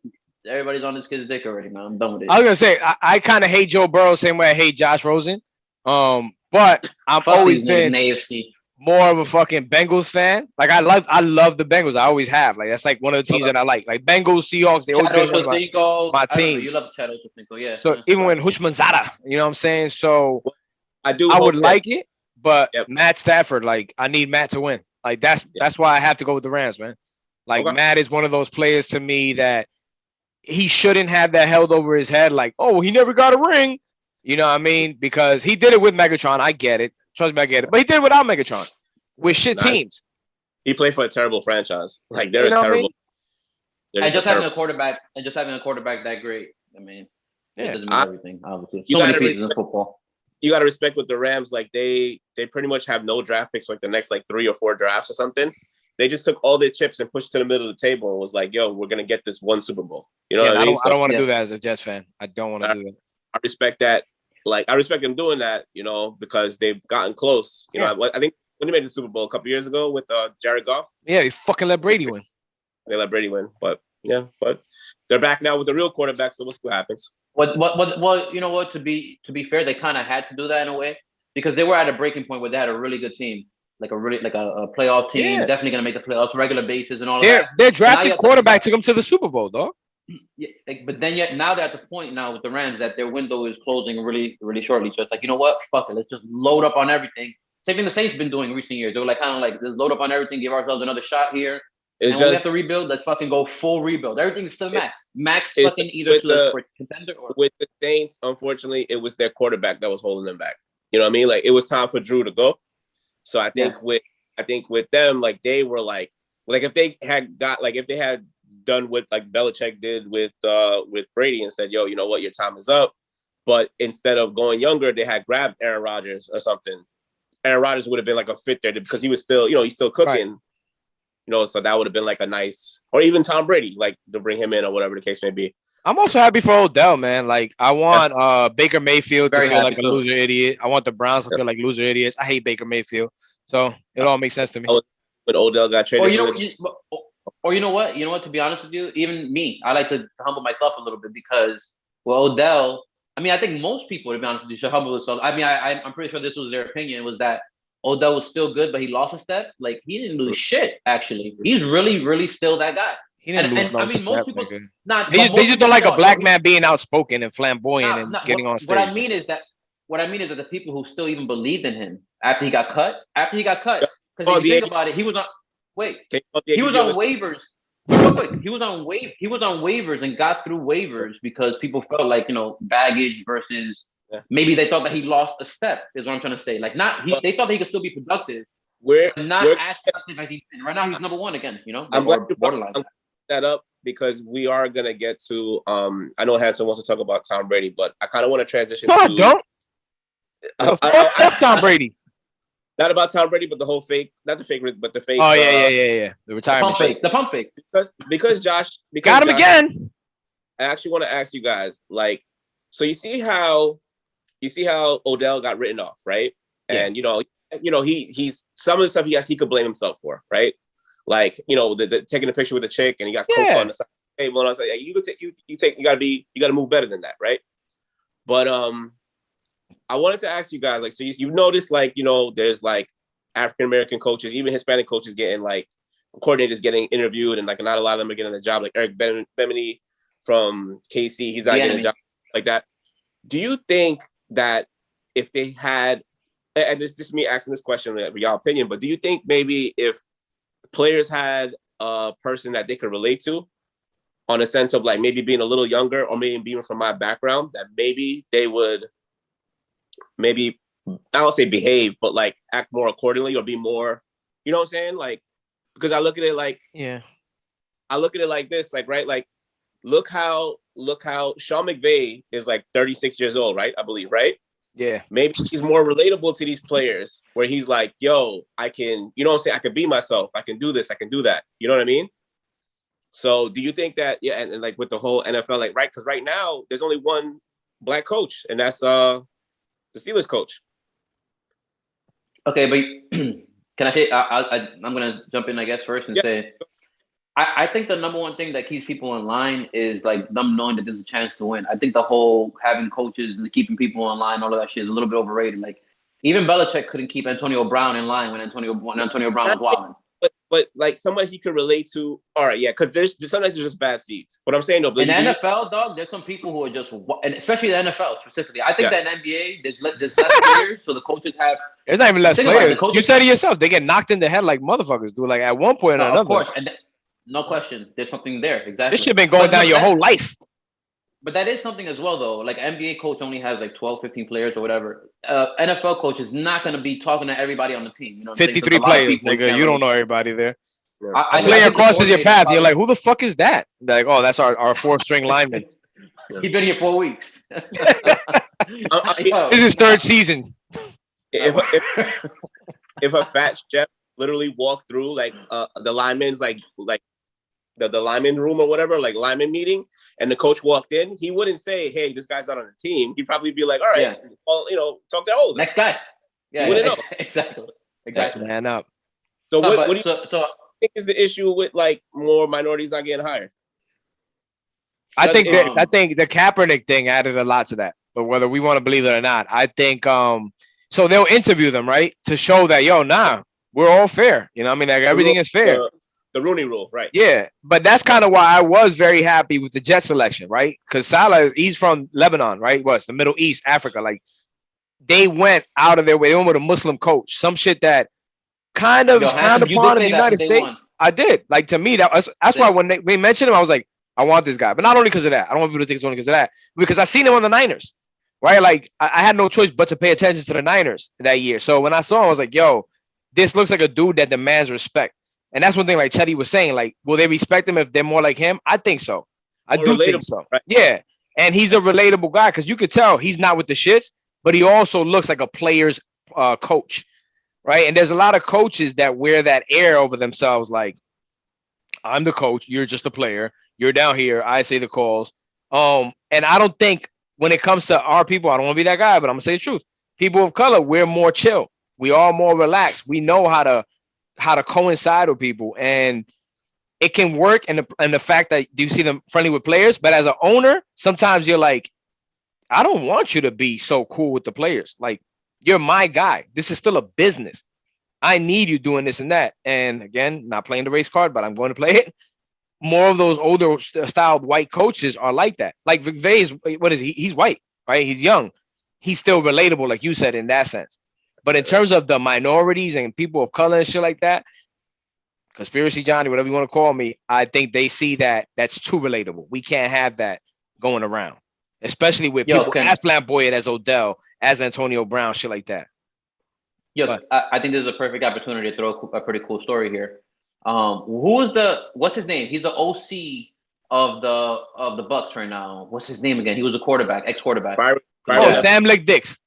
[SPEAKER 4] Everybody's on this kid's dick already, man. I'm done with it.
[SPEAKER 2] I was gonna say I kind of hate Joe Burrow same way I hate Josh Rosen. But I've always been AFC. More of a fucking Bengals fan. Like I love the Bengals. I always have. Like that's like one of the teams that I like. Like Bengals, Seahawks. They always been my teams.
[SPEAKER 4] You love Cheddie, yeah.
[SPEAKER 2] So even when Hushmanzada, you know what I'm saying. So
[SPEAKER 3] I would
[SPEAKER 2] like it, but Matt Stafford. Like I need Matt to win. Like that's why I have to go with the Rams, man. Like Matt is one of those players to me that he shouldn't have that held over his head. Like, oh, he never got a ring. You know what I mean? Because he did it with Megatron. I get it. Trust me, I get it. But he did it without Megatron. With shit teams.
[SPEAKER 3] He played for a terrible franchise. Like they're terrible.
[SPEAKER 4] And just having a quarterback that great. I mean, it doesn't mean everything, obviously. So many pieces in football.
[SPEAKER 3] You gotta respect with the Rams, like they pretty much have no draft picks for like the next like 3 or 4 drafts or something. They just took all their chips and pushed to the middle of the table and was like, yo, we're gonna get this one Super Bowl. You know what I mean?
[SPEAKER 2] I don't want to do that as a Jets fan. I don't want to do that.
[SPEAKER 3] I respect that. Like, I respect them doing that, because they've gotten close. I think when they made the Super Bowl a couple years ago with Jared Goff.
[SPEAKER 2] Yeah, they fucking let Brady win.
[SPEAKER 3] They let Brady win. But they're back now with a real quarterback, so we'll see what happens.
[SPEAKER 4] Well, you know what? To be fair, they kind of had to do that in a way because they were at a breaking point where they had a really good team. Like a playoff team, definitely gonna make the playoffs regular basis and all that.
[SPEAKER 2] Their drafted quarterback took them to the Super Bowl, dog.
[SPEAKER 4] Yeah, but then now they're at the point now with the Rams that their window is closing really, really shortly. So it's like, you know what? Fuck it. Let's just load up on everything. Same thing the Saints have been doing in recent years. They were like, kind of like, let's load up on everything, give ourselves another shot here. And when we have to rebuild, let's fucking go full rebuild. Everything's to the max. Max fucking either to the contender or
[SPEAKER 3] with the Saints. Unfortunately, it was their quarterback that was holding them back. You know what I mean? Like it was time for Drew to go. So I think with them, like they were like if they had done what like Belichick did with Brady and said, yo, you know what, your time is up. But instead of going younger, they had grabbed Aaron Rodgers or something. Aaron Rodgers would have been like a fit there because he was still, he's still cooking. Right. So that would have been like a nice, or even Tom Brady, like to bring him in or whatever the case may be.
[SPEAKER 2] I'm also happy for Odell, man. Like I want Baker Mayfield to feel like a loser idiot. I want the Browns to feel like loser idiots. I hate Baker Mayfield, so it all makes sense to me.
[SPEAKER 3] When Odell got traded,
[SPEAKER 4] or you know what? To be honest with you, even me, I like to humble myself a little bit because Odell. I mean, I think most people, to be honest with you, should humble themselves. I mean, I'm pretty sure this was their opinion, was that Odell was still good, but he lost a step. Like, he didn't lose shit, actually. He's really, really still that guy.
[SPEAKER 2] He didn't lose no step, most people, they just don't like a black man being outspoken and flamboyant and getting on stage.
[SPEAKER 4] What I mean is that the people who still even believed in him after he got cut, because if you think about it, he was on waivers. Real quick, he was on waivers and got through waivers because people felt like baggage versus maybe they thought that he lost a step. Is what I'm trying to say. Like they thought that he could still be productive. Not as productive as he's been. Right now, he's number one again.
[SPEAKER 3] I'm borderline. That up because we are gonna get to. I know Hanson wants to talk about Tom Brady, but I kind of want to transition.
[SPEAKER 2] Don't. Fuck Tom Brady.
[SPEAKER 3] Not about Tom Brady, but the whole fake, not the fake, but the fake.
[SPEAKER 2] Oh yeah. The retirement
[SPEAKER 4] the pump fake.
[SPEAKER 3] Because Josh
[SPEAKER 2] got him again. I
[SPEAKER 3] actually want to ask you guys, like, so you see how Odell got written off, right? Yeah. And he's some of the stuff he could blame himself for, right? Like the taking a picture with a chick and he got coke on the side of the table, and I was like, hey, you gotta move better than that, right? But I wanted to ask you guys, like, so you notice, like, there's like African American coaches, even Hispanic coaches getting like coordinators getting interviewed, and like not a lot of them are getting the job. Like Eric Bemeny from KC, he's not getting a job like that. Do you think that if they had, and it's just me asking this question for y'all opinion, but do you think maybe if players had a person that they could relate to, on a sense of like maybe being a little younger or maybe being from my background, that maybe they would maybe, I don't say behave, but like act more accordingly or be more, you know what I'm saying? Like, because I look at it like, I look at it like this, like, right? Like, look how Sean McVay is like 36 years old, right? I believe, right?
[SPEAKER 2] Yeah.
[SPEAKER 3] Maybe he's more relatable to these players where he's like, yo, I can, you know what I'm saying? I can be myself. I can do this. I can do that. You know what I mean? So do you think that, and like with the whole NFL, like, right? Because right now there's only one black coach, and that's the Steelers coach.
[SPEAKER 4] Okay, but can I say, I'm going to jump in, I guess, first and say, I think the number one thing that keeps people in line is like them knowing that there's a chance to win. I think the whole having coaches and keeping people in line, all of that shit is a little bit overrated. Like even Belichick couldn't keep Antonio Brown in line when Antonio Brown was wilding.
[SPEAKER 3] But like somebody he could relate to. All right, yeah, because sometimes there's just bad seats. What I'm saying though,
[SPEAKER 4] in the NFL, dog, there's some people who are just, and especially the NFL specifically. I think that in NBA, there's less players, so the coaches have.
[SPEAKER 2] There's not even less players. You said it yourself. They get knocked in the head like motherfuckers do. Like at one point or another.
[SPEAKER 4] Of course, and no question. There's something there. Exactly.
[SPEAKER 2] This shit been going down your whole life.
[SPEAKER 4] But that is something as well, though. Like NBA coach only has like 12, 15 players or whatever. NFL coach is not going to be talking to everybody on the team.
[SPEAKER 2] 53 players, nigga. You don't know everybody there. A player crosses your path. You're like, who the fuck is that? Like, oh, that's our fourth-string lineman.
[SPEAKER 4] He's been here 4 weeks.
[SPEAKER 2] This is his third season.
[SPEAKER 3] If a fat chef literally walked through like the lineman's like the lineman room or whatever, like lineman meeting, and the coach walked in, he wouldn't say, hey, this guy's not on the team. He'd probably be like, all right, well, talk to Old.
[SPEAKER 4] Next guy. Yeah, exactly.
[SPEAKER 2] That's man up.
[SPEAKER 3] So what do you think is the issue with like more minorities not getting hired?
[SPEAKER 2] I think the Kaepernick thing added a lot to that, but whether we want to believe it or not, I think so they'll interview them, right, to show that we're all fair. You know what I mean? Like everything is fair.
[SPEAKER 3] The Rooney Rule, right?
[SPEAKER 2] Yeah, but that's kind of why I was very happy with the Jet selection, right? Because Salah, he's from Lebanon, right? What's the Middle East, Africa? Like they went out of their way. They went with a Muslim coach. Some shit that kind of is frowned upon in the United States. I did. Like, to me, that's why when they mentioned him, I was like, I want this guy. But not only because of that. I don't want people to think it's only because of that. Because I seen him on the Niners, right? Like, I had no choice but to pay attention to the Niners that year. So when I saw him, I was like, yo, this looks like a dude that demands respect. And that's one thing, like Cheddie was saying, like, will they respect him if they're more like him? I think so. I do think so. Right? Yeah. And he's a relatable guy because you could tell he's not with the shits, but he also looks like a player's coach, right? And there's a lot of coaches that wear that air over themselves, like, I'm the coach, you're just a player, you're down here, I say the calls. And I don't think when it comes to our people, I don't want to be that guy, but I'm gonna say the truth. People of color, we're more chill. We are more relaxed. We know how to coincide with people, and it can work. And the fact that you see them friendly with players, but as an owner, sometimes you're like, I don't want you to be so cool with the players. Like, you're my guy. This is still a business. I need you doing this and that. And again, not playing the race card, but I'm going to play it. More of those older styled white coaches are like that. Like McVay's, what is he? He's white, right? He's young. He's still relatable, like you said, in that sense. But in terms of the minorities and people of color and shit like that, Conspiracy Johnny, whatever you want to call me, I think they see that that's too relatable. We can't have that going around, especially with people as flamboyant as Odell, as Antonio Brown, shit like that.
[SPEAKER 4] Yeah, I think this is a perfect opportunity to throw a pretty cool story here. What's his name? He's the OC of the Bucks right now. What's his name again? He was a quarterback, ex-quarterback.
[SPEAKER 2] Sam Lick-Dix.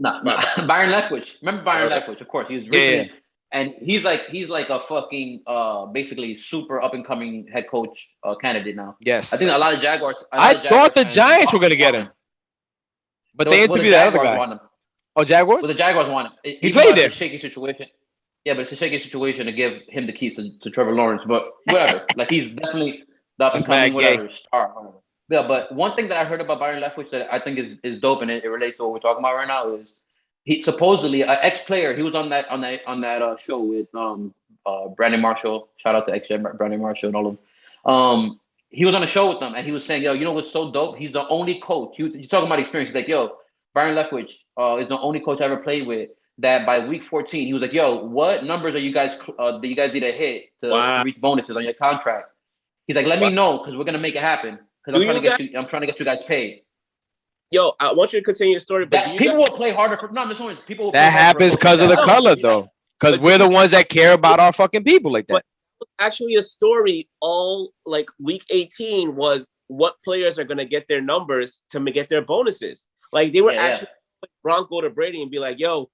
[SPEAKER 4] No, Byron Leftwich. Remember Byron Leftwich? Of course, he was recently, and he's like a fucking basically super up and coming head coach candidate now.
[SPEAKER 2] Yes,
[SPEAKER 4] I think a lot of Jaguars.
[SPEAKER 2] I thought the Giants were gonna get him, but they interviewed the other guy. Oh, Jaguars?
[SPEAKER 4] Well, the Jaguars want him.
[SPEAKER 2] He played there.
[SPEAKER 4] It's a shaky situation. Yeah, but it's a shaky situation to give him the keys to Trevor Lawrence. But whatever. Like, he's definitely the up and coming whatever star. Yeah, but one thing that I heard about Byron Leftwich that I think is dope, and it relates to what we're talking about right now, is he supposedly an ex-player. He was on that show with Brandon Marshall. Shout out to ex Brandon Marshall and all of them. He was on a show with them, and he was saying, yo, you know what's so dope? He's the only coach. He's talking about experience. He's like, yo, Byron Leftwich is the only coach I ever played with that by week 14, he was like, yo, what numbers are you guys that you guys need to hit to reach bonuses on your contract? He's like, let me know, because we're going to make it happen. Because I'm trying to get you guys paid.
[SPEAKER 3] Yo, I want you to continue your story. But
[SPEAKER 4] people will play harder for people.
[SPEAKER 2] That happens because of the color, though. Because we're the ones that care about our fucking people like that.
[SPEAKER 3] Actually, a story all like week 18 was what players are going to get their numbers to get their bonuses. Like, they were actually Bronco to Brady and be like, yo,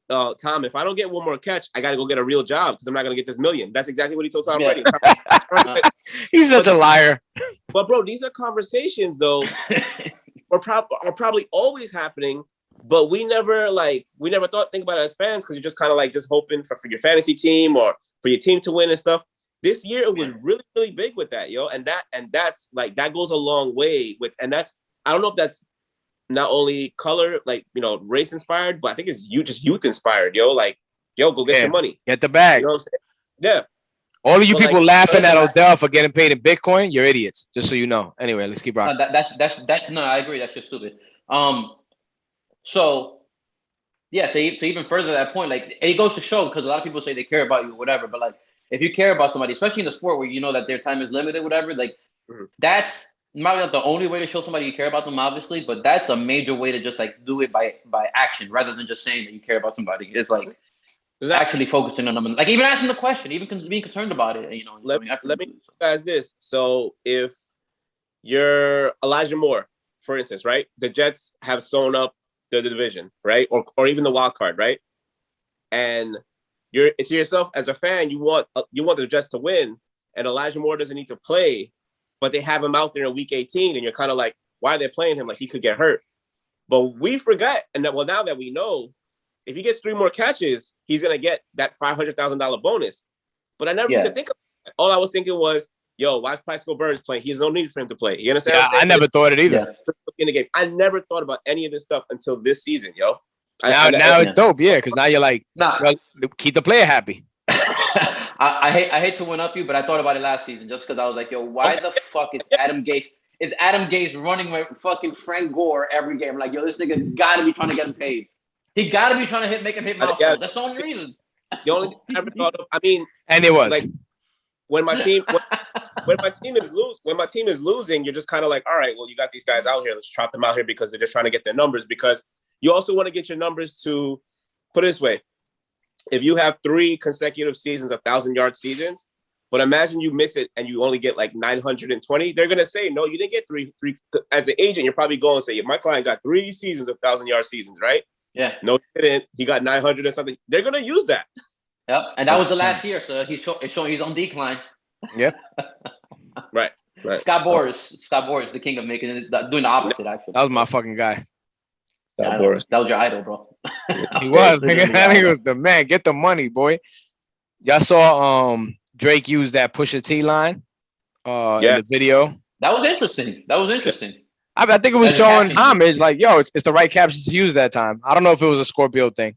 [SPEAKER 3] Tom, if I don't get one more catch, I got to go get a real job because I'm not going to get this million. That's exactly what he told Tom Brady.
[SPEAKER 2] He's such a liar.
[SPEAKER 3] But, bro, these are conversations, though, are probably always happening, but we never think about it as fans because you're just kind of like just hoping for your fantasy team or for your team to win and stuff. This year, it was really, really big with that, yo. And that's like, that goes a long way with, and that's, I don't know if that's not only color, like, you know, race inspired, but I think it's youth inspired, yo. Like, yo, go get your money.
[SPEAKER 2] Get the bag.
[SPEAKER 3] You know what I'm saying? Yeah.
[SPEAKER 2] All of you people laughing at Odell for getting paid in Bitcoin, you're idiots, just so you know. Anyway, let's keep rocking.
[SPEAKER 4] No, I agree. That's just stupid. So, yeah, to even further that point, like, it goes to show, because a lot of people say they care about you or whatever, but, like, if you care about somebody, especially in the sport where you know that their time is limited, whatever, like, that's maybe not the only way to show somebody you care about them, obviously, but that's a major way to just, like, do it by action rather than just saying that you care about somebody. It's like actually focusing on them, and, like, even asking the question, even being concerned about it. You know,
[SPEAKER 3] let me ask you guys this: so if you're Elijah Moore, for instance, right? The Jets have sewn up the division, right, or even the wild card, right? And it's yourself as a fan, you want the Jets to win, and Elijah Moore doesn't need to play, but they have him out there in week 18, and you're kind of like, why are they playing him? Like, he could get hurt. But we forget, and now that we know, if he gets 3 more catches, he's gonna get that $500,000 bonus. But I never used to think of it. All I was thinking was, yo, why is Plaxico Burress playing? He has no need for him to play. You understand?
[SPEAKER 2] Yeah, I never thought it either.
[SPEAKER 3] In the game, I never thought about any of this stuff until this season, yo.
[SPEAKER 2] Now it's dope, yeah, because now you're like, well, keep the player happy.
[SPEAKER 4] I hate to one up you, but I thought about it last season just because I was like, yo, why the fuck is Adam Gase? Is Adam Gase running with fucking Frank Gore every game? I'm like, yo, this nigga's got to be trying to get him paid. He got to be trying to make him hit milestones. That's the only reason.
[SPEAKER 3] The only thing I ever thought of, I mean,
[SPEAKER 2] and it was
[SPEAKER 3] like, when my team when my team is losing, you're just kind of like, all right, well, you got these guys out here. Let's trot them out here because they're just trying to get their numbers. Because you also want to get your numbers to, put it this way, if you have 3 consecutive seasons of 1,000-yard seasons, but imagine you miss it and you only get like 920, they're gonna say, no, you didn't get three. As an agent, you're probably going to say, my client got 3 seasons of 1,000-yard seasons, right?
[SPEAKER 4] Yeah.
[SPEAKER 3] No, he didn't. He got 900 or something. They're gonna use that.
[SPEAKER 4] Yep, and that was the last year, so it's showing he's on decline.
[SPEAKER 2] Yep.
[SPEAKER 3] Right.
[SPEAKER 4] Scott Boras, the king of doing the opposite. Actually,
[SPEAKER 2] that was my fucking guy.
[SPEAKER 3] Scott Boras.
[SPEAKER 4] That was your idol, bro.
[SPEAKER 2] He was. Nigga, I think he was the man. Get the money, boy. Y'all saw Drake use that Pusha T line in the video.
[SPEAKER 4] That was interesting.
[SPEAKER 2] I think it was showing homage, like, yo, it's the right captions to use that time. I don't know if it was a Scorpio thing.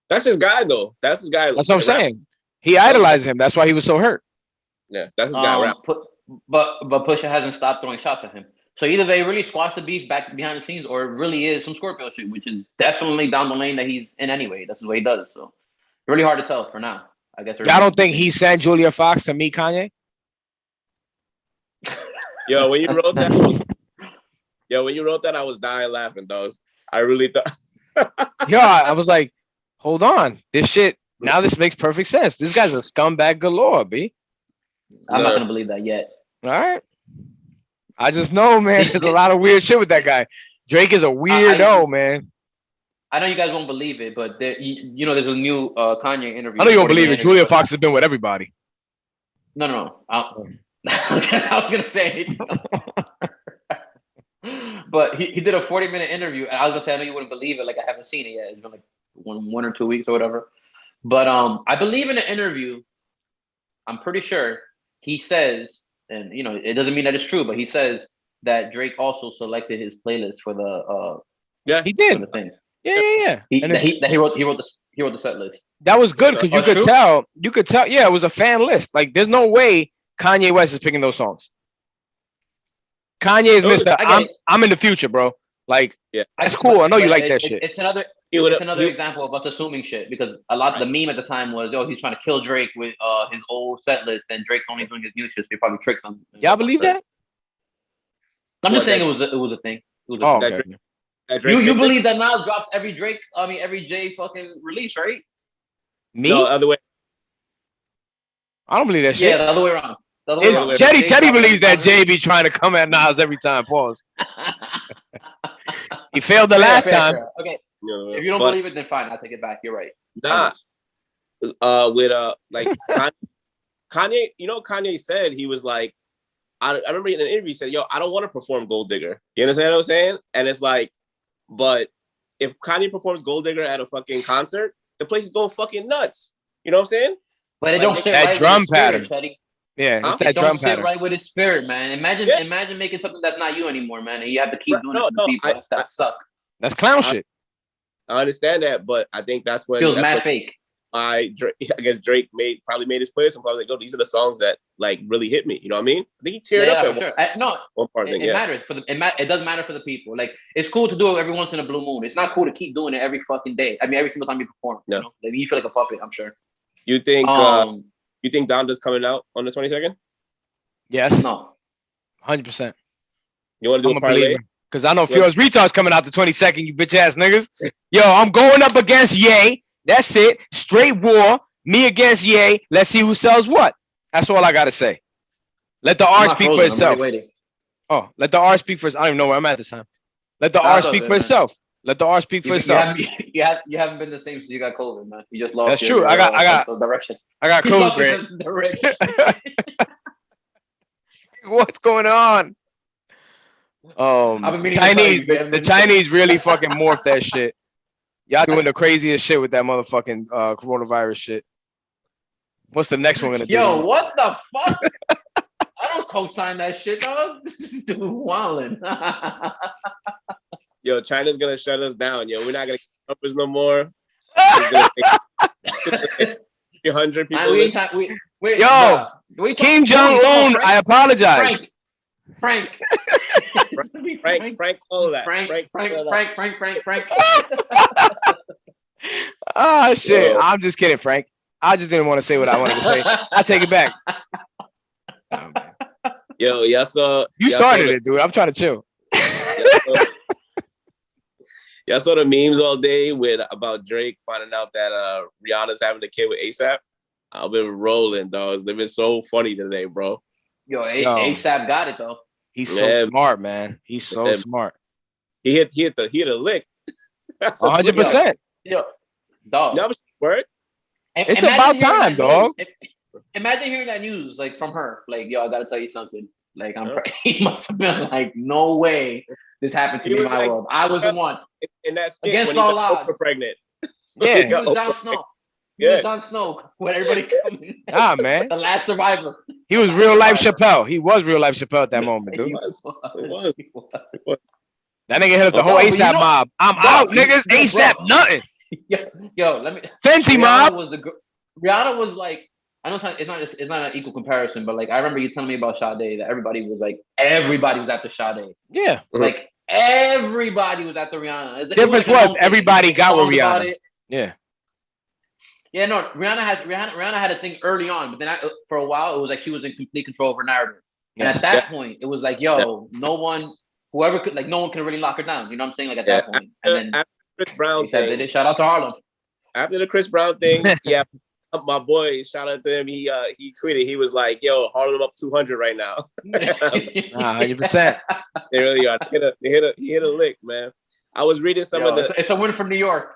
[SPEAKER 3] That's his guy, though. That's what I'm
[SPEAKER 2] saying. He idolized him. That's why he was so hurt.
[SPEAKER 3] Yeah, that's his guy.
[SPEAKER 4] But Pusha hasn't stopped throwing shots at him. So either they really squash the beef back behind the scenes, or it really is some Scorpio shit, which is definitely down the lane that he's in anyway. That's the way he does. So really hard to tell for now, I guess.
[SPEAKER 2] Y'all don't think he sent Julia Fox to meet Kanye?
[SPEAKER 3] Yo, when you wrote that, I was dying laughing, though. I really thought.
[SPEAKER 2] I was like, hold on, this shit. Now this makes perfect sense. This guy's a scumbag galore, B.
[SPEAKER 4] I'm not gonna believe that yet.
[SPEAKER 2] All right. I just know, man. There's a lot of weird shit with that guy. Drake is a weirdo, man.
[SPEAKER 4] I know you guys won't believe it, but there's a new Kanye interview.
[SPEAKER 2] I know you won't believe it. Julia Fox has been with everybody.
[SPEAKER 4] No. I was gonna say anything. But he did a 40-minute interview, and I was gonna say I know you wouldn't believe it. Like, I haven't seen it yet. It's been like one or 2 weeks or whatever. But I believe in the interview, I'm pretty sure he says, and it doesn't mean that it's true, but he says that Drake also selected his playlist for the
[SPEAKER 2] he did
[SPEAKER 4] for the thing.
[SPEAKER 2] Yeah.
[SPEAKER 4] He wrote the set list.
[SPEAKER 2] That was good because you could tell. Yeah, it was a fan list. Like, there's no way Kanye West is picking those songs. Kanye is Mr. I'm in the future, bro. Like, that's cool. I know you like that shit.
[SPEAKER 4] It's another example of us assuming shit, because a lot of the meme at the time was, he's trying to kill Drake with his old set list, and Drake's only doing his new shit, so he probably tricked him.
[SPEAKER 2] Y'all believe that?
[SPEAKER 4] I'm just saying it was a thing. It was a thing.
[SPEAKER 3] Okay.
[SPEAKER 4] You believe that Nas drops every J fucking release, right?
[SPEAKER 2] Me?
[SPEAKER 3] No, other way.
[SPEAKER 2] I don't believe that shit.
[SPEAKER 4] Yeah, the other way around.
[SPEAKER 2] Cheddie believes that Jay be trying to come at Nas every time. Pause. He failed the last time.
[SPEAKER 4] Fair. Okay. If you don't believe it, then fine. I'll take it back. You're right.
[SPEAKER 3] Nah. Like Kanye, Kanye said, he was like, I remember in an interview he said, yo, I don't want to perform Gold Digger. You understand what I'm saying? And it's like, but if Kanye performs Gold Digger at a fucking concert, the place is going fucking nuts. You know what I'm saying?
[SPEAKER 4] But it don't sit
[SPEAKER 2] that
[SPEAKER 4] right
[SPEAKER 2] drum
[SPEAKER 4] with
[SPEAKER 2] pattern.
[SPEAKER 4] Spirit,
[SPEAKER 2] yeah, it's that
[SPEAKER 4] it
[SPEAKER 2] drum
[SPEAKER 4] don't sit
[SPEAKER 2] pattern.
[SPEAKER 4] right with his spirit, man. Imagine making something that's not you anymore, man, and you have to keep doing it for people. That suck.
[SPEAKER 2] That's clown shit.
[SPEAKER 3] I understand that, but I think that's when
[SPEAKER 4] feels mad fake.
[SPEAKER 3] I guess Drake probably made his place and probably like, oh, these are the songs that like really hit me. You know what I mean? I think he teared up at one part.
[SPEAKER 4] It matters it does matter for the people. Like, it's cool to do it every once in a blue moon. It's not cool to keep doing it every fucking day. I mean, every single time you perform.
[SPEAKER 3] No.
[SPEAKER 4] Like, you feel like a puppet. I'm sure.
[SPEAKER 3] You think Donda's coming out on the 22nd?
[SPEAKER 2] Yes.
[SPEAKER 4] No.
[SPEAKER 2] 100%.
[SPEAKER 3] You want to do a parlay?
[SPEAKER 2] Because I know Flores Retard's coming out the 22nd, you bitch ass niggas. Yo, I'm going up against Ye. That's it. Straight war. Me against Ye. Let's see who sells what. That's all I got to say. Let the R speak for itself. Oh, let the R speak for itself. I don't even know where I'm at this time. Let the R speak for itself. Let the R speak for itself.
[SPEAKER 4] You haven't been the same since you got COVID, man. You just lost.
[SPEAKER 2] That's true. I got
[SPEAKER 4] direction.
[SPEAKER 2] I got COVID. What's going on? The Chinese really fucking morphed that shit. Y'all doing the craziest shit with that motherfucking coronavirus shit. What's the next one gonna do?
[SPEAKER 4] Yo, what the fuck? I don't co-sign that shit, dog. This is dude wildin'.
[SPEAKER 3] Yo, China's gonna shut us down. Yo, we're not gonna get numbers no more. 300 people.
[SPEAKER 2] Kim Jong-un, I apologize.
[SPEAKER 4] Frank.
[SPEAKER 3] Frank, all that.
[SPEAKER 4] Frank.
[SPEAKER 2] Ah, shit. Yo. I'm just kidding, Frank. I just didn't want to say what I wanted to say. I take it back. Oh,
[SPEAKER 3] yo, y'all saw.
[SPEAKER 2] You started it, dude. I'm trying to chill.
[SPEAKER 3] Y'all saw the memes all day about Drake finding out that Rihanna's having a kid with ASAP. I've been rolling, dogs. They've been so funny today, bro.
[SPEAKER 4] Yo, ASAP got it though.
[SPEAKER 2] He's so smart, man. He's so smart.
[SPEAKER 3] He hit a lick.
[SPEAKER 2] 100%.
[SPEAKER 4] Yo, dog.
[SPEAKER 3] That was work.
[SPEAKER 2] It's about time, dog.
[SPEAKER 4] Imagine hearing that news like from her. Like, yo, I gotta tell you something. Like, he must have been like, no way this happened to me in my world. I was the one.
[SPEAKER 3] In that skit,
[SPEAKER 4] against all odds.
[SPEAKER 3] Pregnant.
[SPEAKER 2] Yeah,
[SPEAKER 4] he was Jon Snow. He was Jon Snow when everybody coming.
[SPEAKER 2] Ah, man,
[SPEAKER 4] the last survivor.
[SPEAKER 2] He was real life Chappelle. He was real life Chappelle at that moment, dude.
[SPEAKER 3] He was.
[SPEAKER 2] That nigga hit up the whole ASAP mob. I'm out, niggas. ASAP, nothing.
[SPEAKER 4] Yo, let me.
[SPEAKER 2] Fenty mob.
[SPEAKER 4] Rihanna was like. I know it's not an equal comparison, but like I remember you telling me about Sade that everybody was after Sade.
[SPEAKER 2] Yeah,
[SPEAKER 4] like everybody was after Rihanna.
[SPEAKER 2] The difference was everybody got with Rihanna. Yeah.
[SPEAKER 4] Yeah, no, Rihanna had a thing early on, but then for a while it was like she was in complete control of her narrative. And at that point, it was like, yo, no one can really lock her down. You know what I'm saying? Like at that point. And then
[SPEAKER 3] after Chris Brown
[SPEAKER 4] thing, shout out to Harlem.
[SPEAKER 3] After the Chris Brown thing, yeah. My boy, shout out to him. He tweeted. He was like, "Yo, Harlem up 200 right now."
[SPEAKER 2] 100%.
[SPEAKER 3] They really are. He hit a lick, man. I was reading some of the.
[SPEAKER 4] It's a win from New York.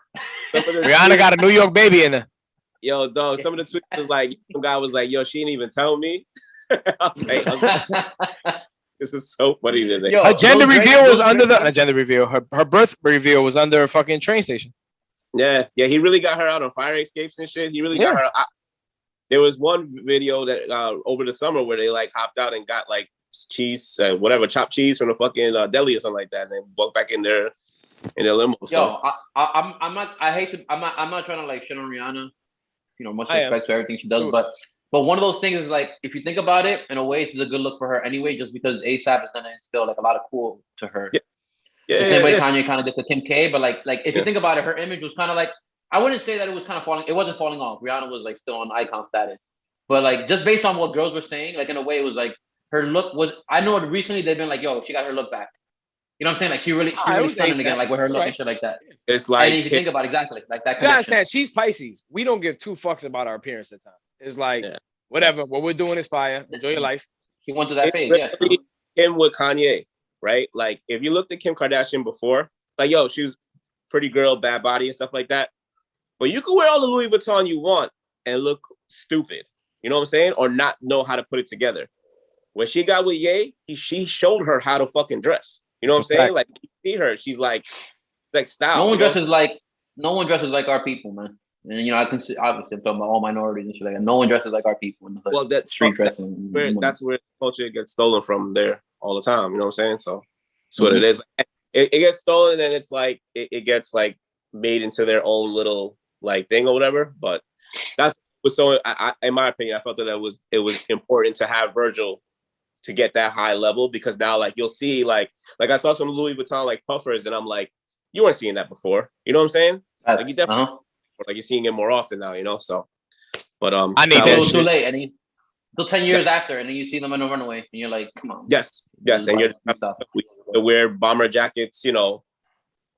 [SPEAKER 2] Rihanna got a New York baby in her.
[SPEAKER 3] Yo, dog. Some of the tweets was like, some guy was like, "Yo, she didn't even tell me." I was like, this is so funny today.
[SPEAKER 2] Her gender reveal was under the gender reveal. Her birth reveal was under a fucking train station.
[SPEAKER 3] Yeah, he really got her out on fire escapes and shit. He really got her. There was one video that over the summer where they like hopped out and got like cheese, chopped cheese from the fucking deli or something like that, and then walked back in their limo.
[SPEAKER 4] Yo, I'm not trying to like shit on Rihanna. You know, much respect to everything she does, but one of those things is like if you think about it, in a way, it's a good look for her anyway, just because ASAP is gonna instill like a lot of cool to her. The same way Kanye kind of did to Kim K, but like if you think about it, her image was kind of like, I wouldn't say that it was kind of falling. It wasn't falling off. Rihanna was like still on icon status, but like just based on what girls were saying, like in a way, it was like her look was. I know recently they've been like, yo, she got her look back. You know what I'm saying? Like she really stunning again, like with her look and shit like that.
[SPEAKER 3] It's like
[SPEAKER 4] and if you think about it, exactly like that.
[SPEAKER 2] You understand? She's Pisces. We don't give two fucks about our appearance at times. It's like whatever. What we're doing is fire. Enjoy your life.
[SPEAKER 4] She went through that phase.
[SPEAKER 3] Him with Kanye. Right? Like, if you looked at Kim Kardashian before, like, yo, she was pretty girl, bad body and stuff like that. But you can wear all the Louis Vuitton you want and look stupid. You know what I'm saying? Or not know how to put it together. When she got with Ye, she showed her how to fucking dress. You know what I'm saying? Like, you see her, she's like style.
[SPEAKER 4] No one dresses like our people, man. And you know, I can see, obviously I'm talking about all minorities and shit like that. No one dresses like our people.
[SPEAKER 3] Well, that's
[SPEAKER 4] street dressing.
[SPEAKER 3] That's where culture gets stolen from there all the time. You know what I'm saying? So that's what it is. It gets stolen and it's like it gets like made into their own little like thing or whatever. But that's was so. In my opinion, I felt that it was important to have Virgil to get that high level, because now like you'll see like I saw some Louis Vuitton like puffers and I'm like, you weren't seeing that before. You know what I'm saying? Like you definitely like you're seeing it more often now. You know, so. But
[SPEAKER 2] I need that
[SPEAKER 4] too late, and till 10 years after, and then you see them in a runaway, and you're like, come on.
[SPEAKER 3] Yes, and you're to wear bomber jackets, you know,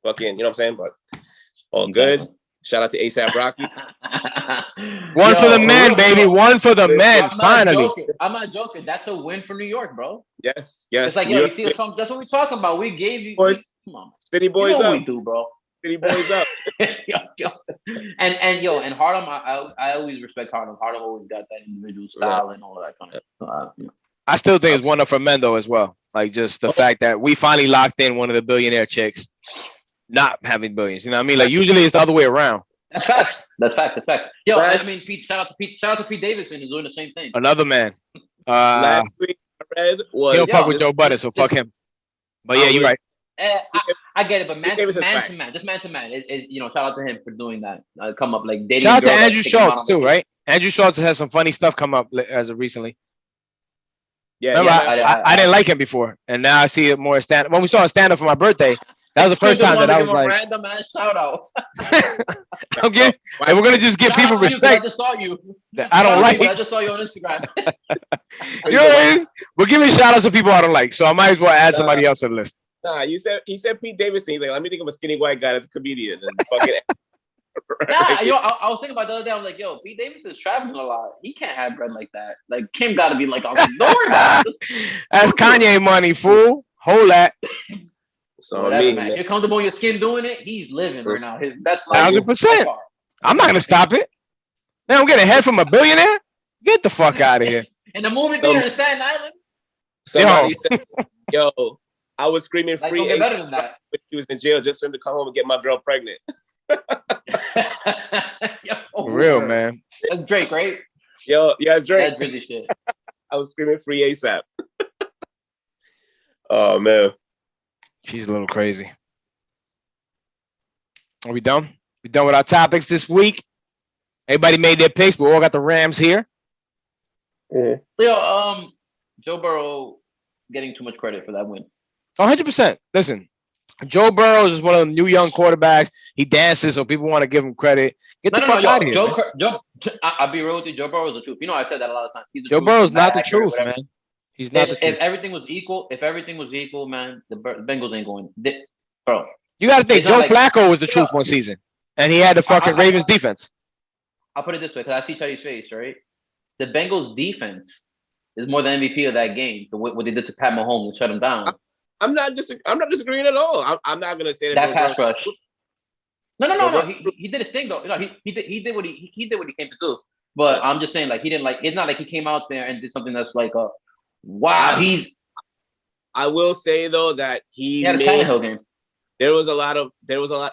[SPEAKER 3] fucking, you know what I'm saying? But all good. Shout out to ASAP Rocky.
[SPEAKER 2] One for the men, baby. One for the men. Finally.
[SPEAKER 4] I'm not joking. That's a win for New York, bro.
[SPEAKER 3] Yes.
[SPEAKER 4] It's like, yo, you see the song. That's what we're talking about. We gave you.
[SPEAKER 3] Boys,
[SPEAKER 4] come on.
[SPEAKER 3] City boys
[SPEAKER 4] you know
[SPEAKER 3] up.
[SPEAKER 4] What we do, bro.
[SPEAKER 3] City boys up.
[SPEAKER 4] And Harlem, I always respect Harlem. Harlem always got that individual style and all of that kind of stuff.
[SPEAKER 2] I still think it's one up for men though as well. Like just the fact that we finally locked in one of the billionaire chicks not having billions. You know what I mean? Like usually it's the other way around.
[SPEAKER 4] That's facts. Yo, I mean, shout out to Pete Davidson who's doing the same thing.
[SPEAKER 2] Another man.
[SPEAKER 3] Last week I read was
[SPEAKER 2] he'll fuck with Joe Budden, so fuck him. But yeah, you're right.
[SPEAKER 4] I get it, but man to man, shout out to him for doing that. Come up like dating.
[SPEAKER 2] Shout out to Andrew Schultz too, right? Andrew Schultz has some funny stuff come up as of recently.
[SPEAKER 3] Yeah,
[SPEAKER 2] I didn't like him before, and now I see it more stand. When we saw a stand up for my birthday, That was the first time that I was like,
[SPEAKER 4] random ass shout out.
[SPEAKER 2] okay, and we're gonna just give people respect.
[SPEAKER 4] I just saw you.
[SPEAKER 2] I don't like.
[SPEAKER 4] I just saw you on Instagram.
[SPEAKER 2] You know what I mean? We're giving shout outs to people I don't like, so I might as well add somebody else to the list.
[SPEAKER 3] Nah, he said Pete Davidson. He's like, let me think of a skinny white guy that's a comedian and fucking.
[SPEAKER 4] I was thinking about the other day. I was like, yo, Pete Davidson's traveling a lot. He can't have bread like that. Like Kim got to be like, don't worry about it.
[SPEAKER 2] That's Kanye money, fool. Hold that.
[SPEAKER 3] So whatever,
[SPEAKER 4] man. You're comfortable in your skin doing it. He's living right now. That's
[SPEAKER 2] 1,000%. I'm not gonna stop it. Now I'm getting head from a billionaire. Get the fuck out of here.
[SPEAKER 4] In the movie theater in Staten Island.
[SPEAKER 3] Somebody said, "Yo, I was screaming
[SPEAKER 4] like,
[SPEAKER 3] free."
[SPEAKER 4] Better than that.
[SPEAKER 3] When he was in jail, just for him to come home and get my girl pregnant.
[SPEAKER 2] For real, man.
[SPEAKER 4] That's Drake, right?
[SPEAKER 3] Yo, yeah, it's Drake.
[SPEAKER 4] That's Drizzy shit.
[SPEAKER 3] I was screaming free ASAP. Oh man.
[SPEAKER 2] She's a little crazy. Are we done? We done with our topics this week? Everybody made their picks. We all got the Rams here.
[SPEAKER 3] Mm-hmm.
[SPEAKER 4] Yo, Joe Burrow getting too much credit for that win.
[SPEAKER 2] 100%. Listen, Joe Burrow is one of the new young quarterbacks. He dances, so people want to give him credit. Get the fuck out of here.
[SPEAKER 4] I'll be real with you. Joe Burrow is the truth. You know, I've said that a lot of times.
[SPEAKER 2] Joe Burrow's not the truth, man. He's not the truth.
[SPEAKER 4] If everything was equal, man, the Bengals ain't going. Bro,
[SPEAKER 2] you got to think Joe Flacco was the truth one season, and he had the fucking Ravens defense.
[SPEAKER 4] I'll put it this way, because I see Cheddie's face, right? The Bengals defense is more than MVP of that game. What they did to Pat Mahomes and shut him down.
[SPEAKER 3] I'm not disagreeing at all. I'm not gonna say
[SPEAKER 4] that pass rush. No. He did his thing though. You know, he did what he came to do. But I'm just saying, like, he didn't like. It's not like he came out there and did something that's like wow.
[SPEAKER 3] I will say though that he
[SPEAKER 4] had a Tannehill game.
[SPEAKER 3] There was a lot.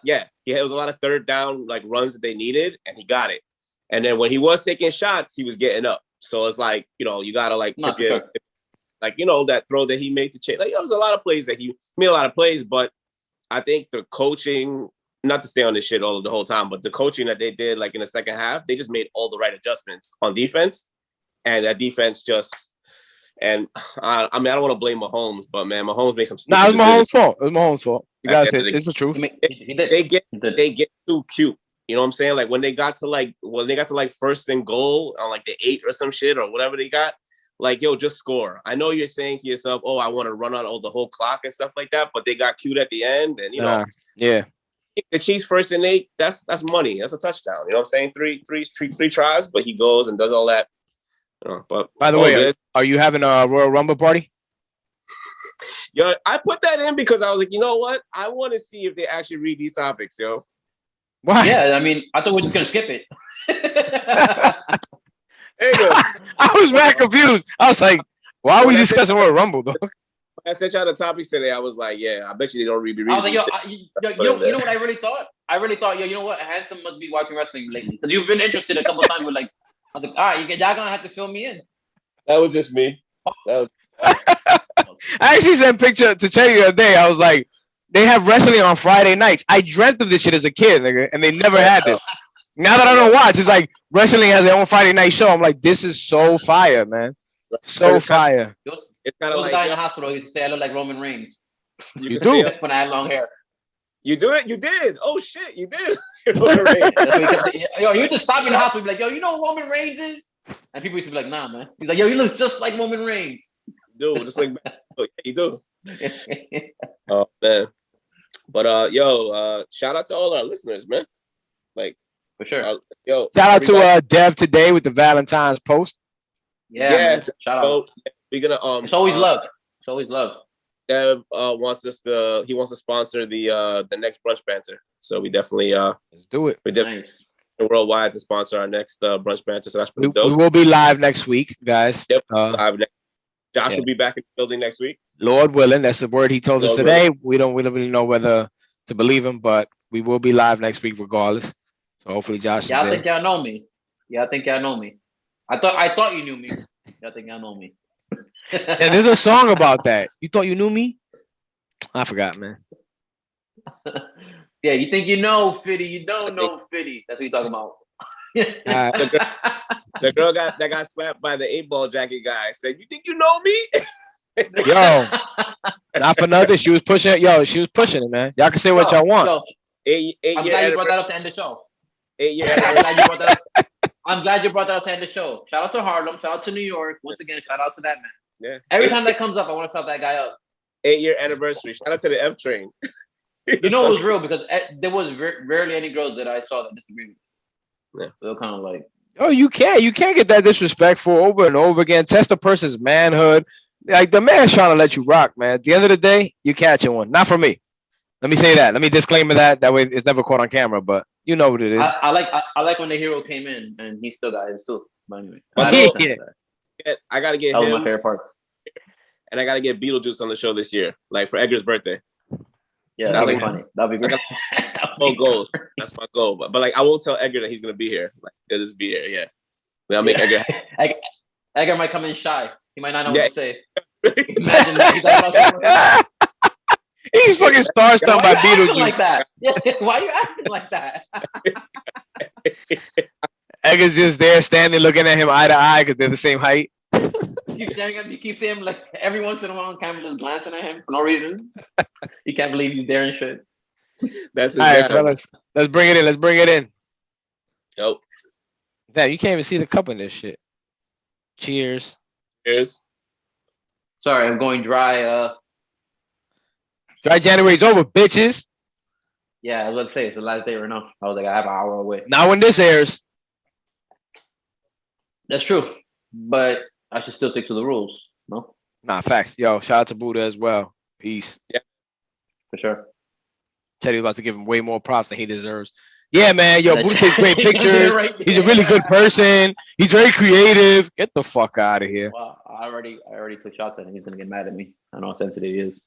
[SPEAKER 3] Yeah, there was a lot of third down like runs that they needed, and he got it. And then when he was taking shots, he was getting up. So it's like, you know, you gotta like tip your, like, you know, that throw that he made to Cheddie. Like, there was a lot of plays that he made a lot of plays, but I think the coaching, not to stay on this shit the whole time, but the coaching that they did like in the second half, they just made all the right adjustments on defense, and that defense just. And I mean, I don't want to blame Mahomes, but man, Mahomes made some.
[SPEAKER 2] Nah, it was Mahomes' fault. It was Mahomes' fault. You gotta say it's the truth.
[SPEAKER 3] They get too cute. You know what I'm saying? Like when they got to like first and goal on like the 8 or some shit or whatever they got, like, yo, just score. I know you're saying to yourself, oh, I want to run out all the whole clock and stuff like that, but they got cute at the end, and you know,
[SPEAKER 2] yeah.
[SPEAKER 3] The Chiefs 1st and 8, that's money. That's a touchdown. You know what I'm saying? Three tries, but he goes and does all that. But
[SPEAKER 2] by the way, are you having a Royal Rumble party?
[SPEAKER 3] Yo, I put that in because I was like, you know what? I want to see if they actually read these topics, yo.
[SPEAKER 2] Why?
[SPEAKER 4] Yeah, I mean, I thought we are just gonna skip it.
[SPEAKER 3] There you go.
[SPEAKER 2] I was mad confused. I was like, why are we discussing Royal Rumble, dog?
[SPEAKER 3] I sent y'all the topics today. I was like, yeah, I bet you they don't read.
[SPEAKER 4] I was like, you know what I really thought? Yo, you know what? Handsome must be watching wrestling lately because you've been interested a couple times. With like, I was like, all right, y'all gonna have to fill me in.
[SPEAKER 3] That was just me.
[SPEAKER 2] I actually sent a picture to Cheddie the other day. I was like, they have wrestling on Friday nights. I dreamt of this shit as a kid, nigga, and they never had this. Now that I don't watch, it's like wrestling has their own Friday night show. I'm like, this is so fire, man. So fire.
[SPEAKER 3] It's kind of like
[SPEAKER 4] guy in the hospital used to say I look like Roman Reigns.
[SPEAKER 2] You do
[SPEAKER 4] when I had long hair.
[SPEAKER 3] You do it? You did. Oh shit, you did.
[SPEAKER 4] Yo, you just stop me in the hospital and be like, yo, you know who Roman Reigns is? And people used to be like, nah, man. He's like, yo, he looks just like Roman Reigns.
[SPEAKER 3] Dude, just like you do. Oh man. But shout out to all our listeners, man. Like,
[SPEAKER 4] for sure.
[SPEAKER 2] Shout out to Dev today with the Valentine's post.
[SPEAKER 4] Yeah. Shout out.
[SPEAKER 3] We're gonna
[SPEAKER 4] it's always love. It's always love.
[SPEAKER 3] Dev wants to sponsor the next brunch banter. So we definitely
[SPEAKER 2] let's do it.
[SPEAKER 3] We definitely worldwide to sponsor our next brunch banter. So that's pretty dope.
[SPEAKER 2] We will be live next week, guys.
[SPEAKER 3] Yep. Josh will be back in the building next week.
[SPEAKER 2] Lord willing, that's the word he told us today. We don't really know whether to believe him, but we will be live next week regardless. So hopefully Josh.
[SPEAKER 4] Y'all think y'all know me? I thought you knew me. Y'all think y'all know me?
[SPEAKER 2] And there's a song about that. You thought you knew me? I forgot, man.
[SPEAKER 4] Yeah, you think you know Fitty, you don't know Fitty. That's what you're talking about.
[SPEAKER 3] The girl that got slapped by the 8-ball jacket guy said, "You think you know me?"
[SPEAKER 2] Yo, not for nothing. She was pushing it. Yo, she was pushing it, man. Y'all can say what y'all want.
[SPEAKER 4] Yo, I'm glad you brought that up to end the show.
[SPEAKER 3] 8 year
[SPEAKER 4] I'm glad you brought that up. I'm glad you brought that up to end the show. Shout out to Harlem. Shout out to New York. Once again, shout out to that man.
[SPEAKER 3] Yeah.
[SPEAKER 4] Every time that comes up, I want to shout that guy up.
[SPEAKER 3] 8-year anniversary. Shout out to the F train.
[SPEAKER 4] You know it was real because there was rarely any girls that I saw that disagreed with me. Yeah. They were kind of like,
[SPEAKER 2] oh, you can't get that disrespectful over and over again. Test a person's manhood. Like the man's trying to let you rock, man. At the end of the day, you catching one. Not from me. Let me say that. Let me disclaimer that. That way it's never caught on camera, but you know what it is.
[SPEAKER 4] I like when the hero came in and he still got his too. But anyway,
[SPEAKER 3] I gotta get
[SPEAKER 4] that
[SPEAKER 3] him.
[SPEAKER 4] was my favorite part.
[SPEAKER 3] And I gotta get Beetlejuice on the show this year, like for Edgar's birthday.
[SPEAKER 4] Yeah, that'd be funny. That'd be great.
[SPEAKER 3] Goals. That's my goal. But like I won't tell Edgar that he's gonna be here. Like he'll just be here. Yeah. I'll make Edgar.
[SPEAKER 4] Edgar might come in shy. He might not know what to say. Imagine that.
[SPEAKER 2] He's fucking star-stunned by Beetlejuice.
[SPEAKER 4] Like that? Why are you acting like that?
[SPEAKER 2] Edgar's just there standing looking at him eye to eye because they're the same height.
[SPEAKER 4] Keep staring at him. You keep seeing him like every once in a while on camera just glancing at him for no reason. He can't believe he's there and shit.
[SPEAKER 3] That's
[SPEAKER 2] all right, fellas. Let's bring it in.
[SPEAKER 3] Yo.
[SPEAKER 2] Damn, you can't even see the cup in this shit. Cheers.
[SPEAKER 3] Cheers.
[SPEAKER 4] Sorry, I'm going dry.
[SPEAKER 2] Dry January's over, bitches.
[SPEAKER 4] Yeah, I was about to say it's the last day right now. I was like, I have an hour away.
[SPEAKER 2] Not when this airs.
[SPEAKER 4] That's true, but I should still stick to the rules. No.
[SPEAKER 2] Nah, facts. Yo, shout out to Buddha as well. Peace.
[SPEAKER 3] Yeah,
[SPEAKER 4] for sure.
[SPEAKER 2] Cheddie about to give him way more props than he deserves. Yeah, man. Yo, Buddha takes great pictures. He's a really good person. He's very creative. Get the fuck out of here.
[SPEAKER 4] Well, I already took shots at him. He's gonna get mad at me. I know how sensitive he is.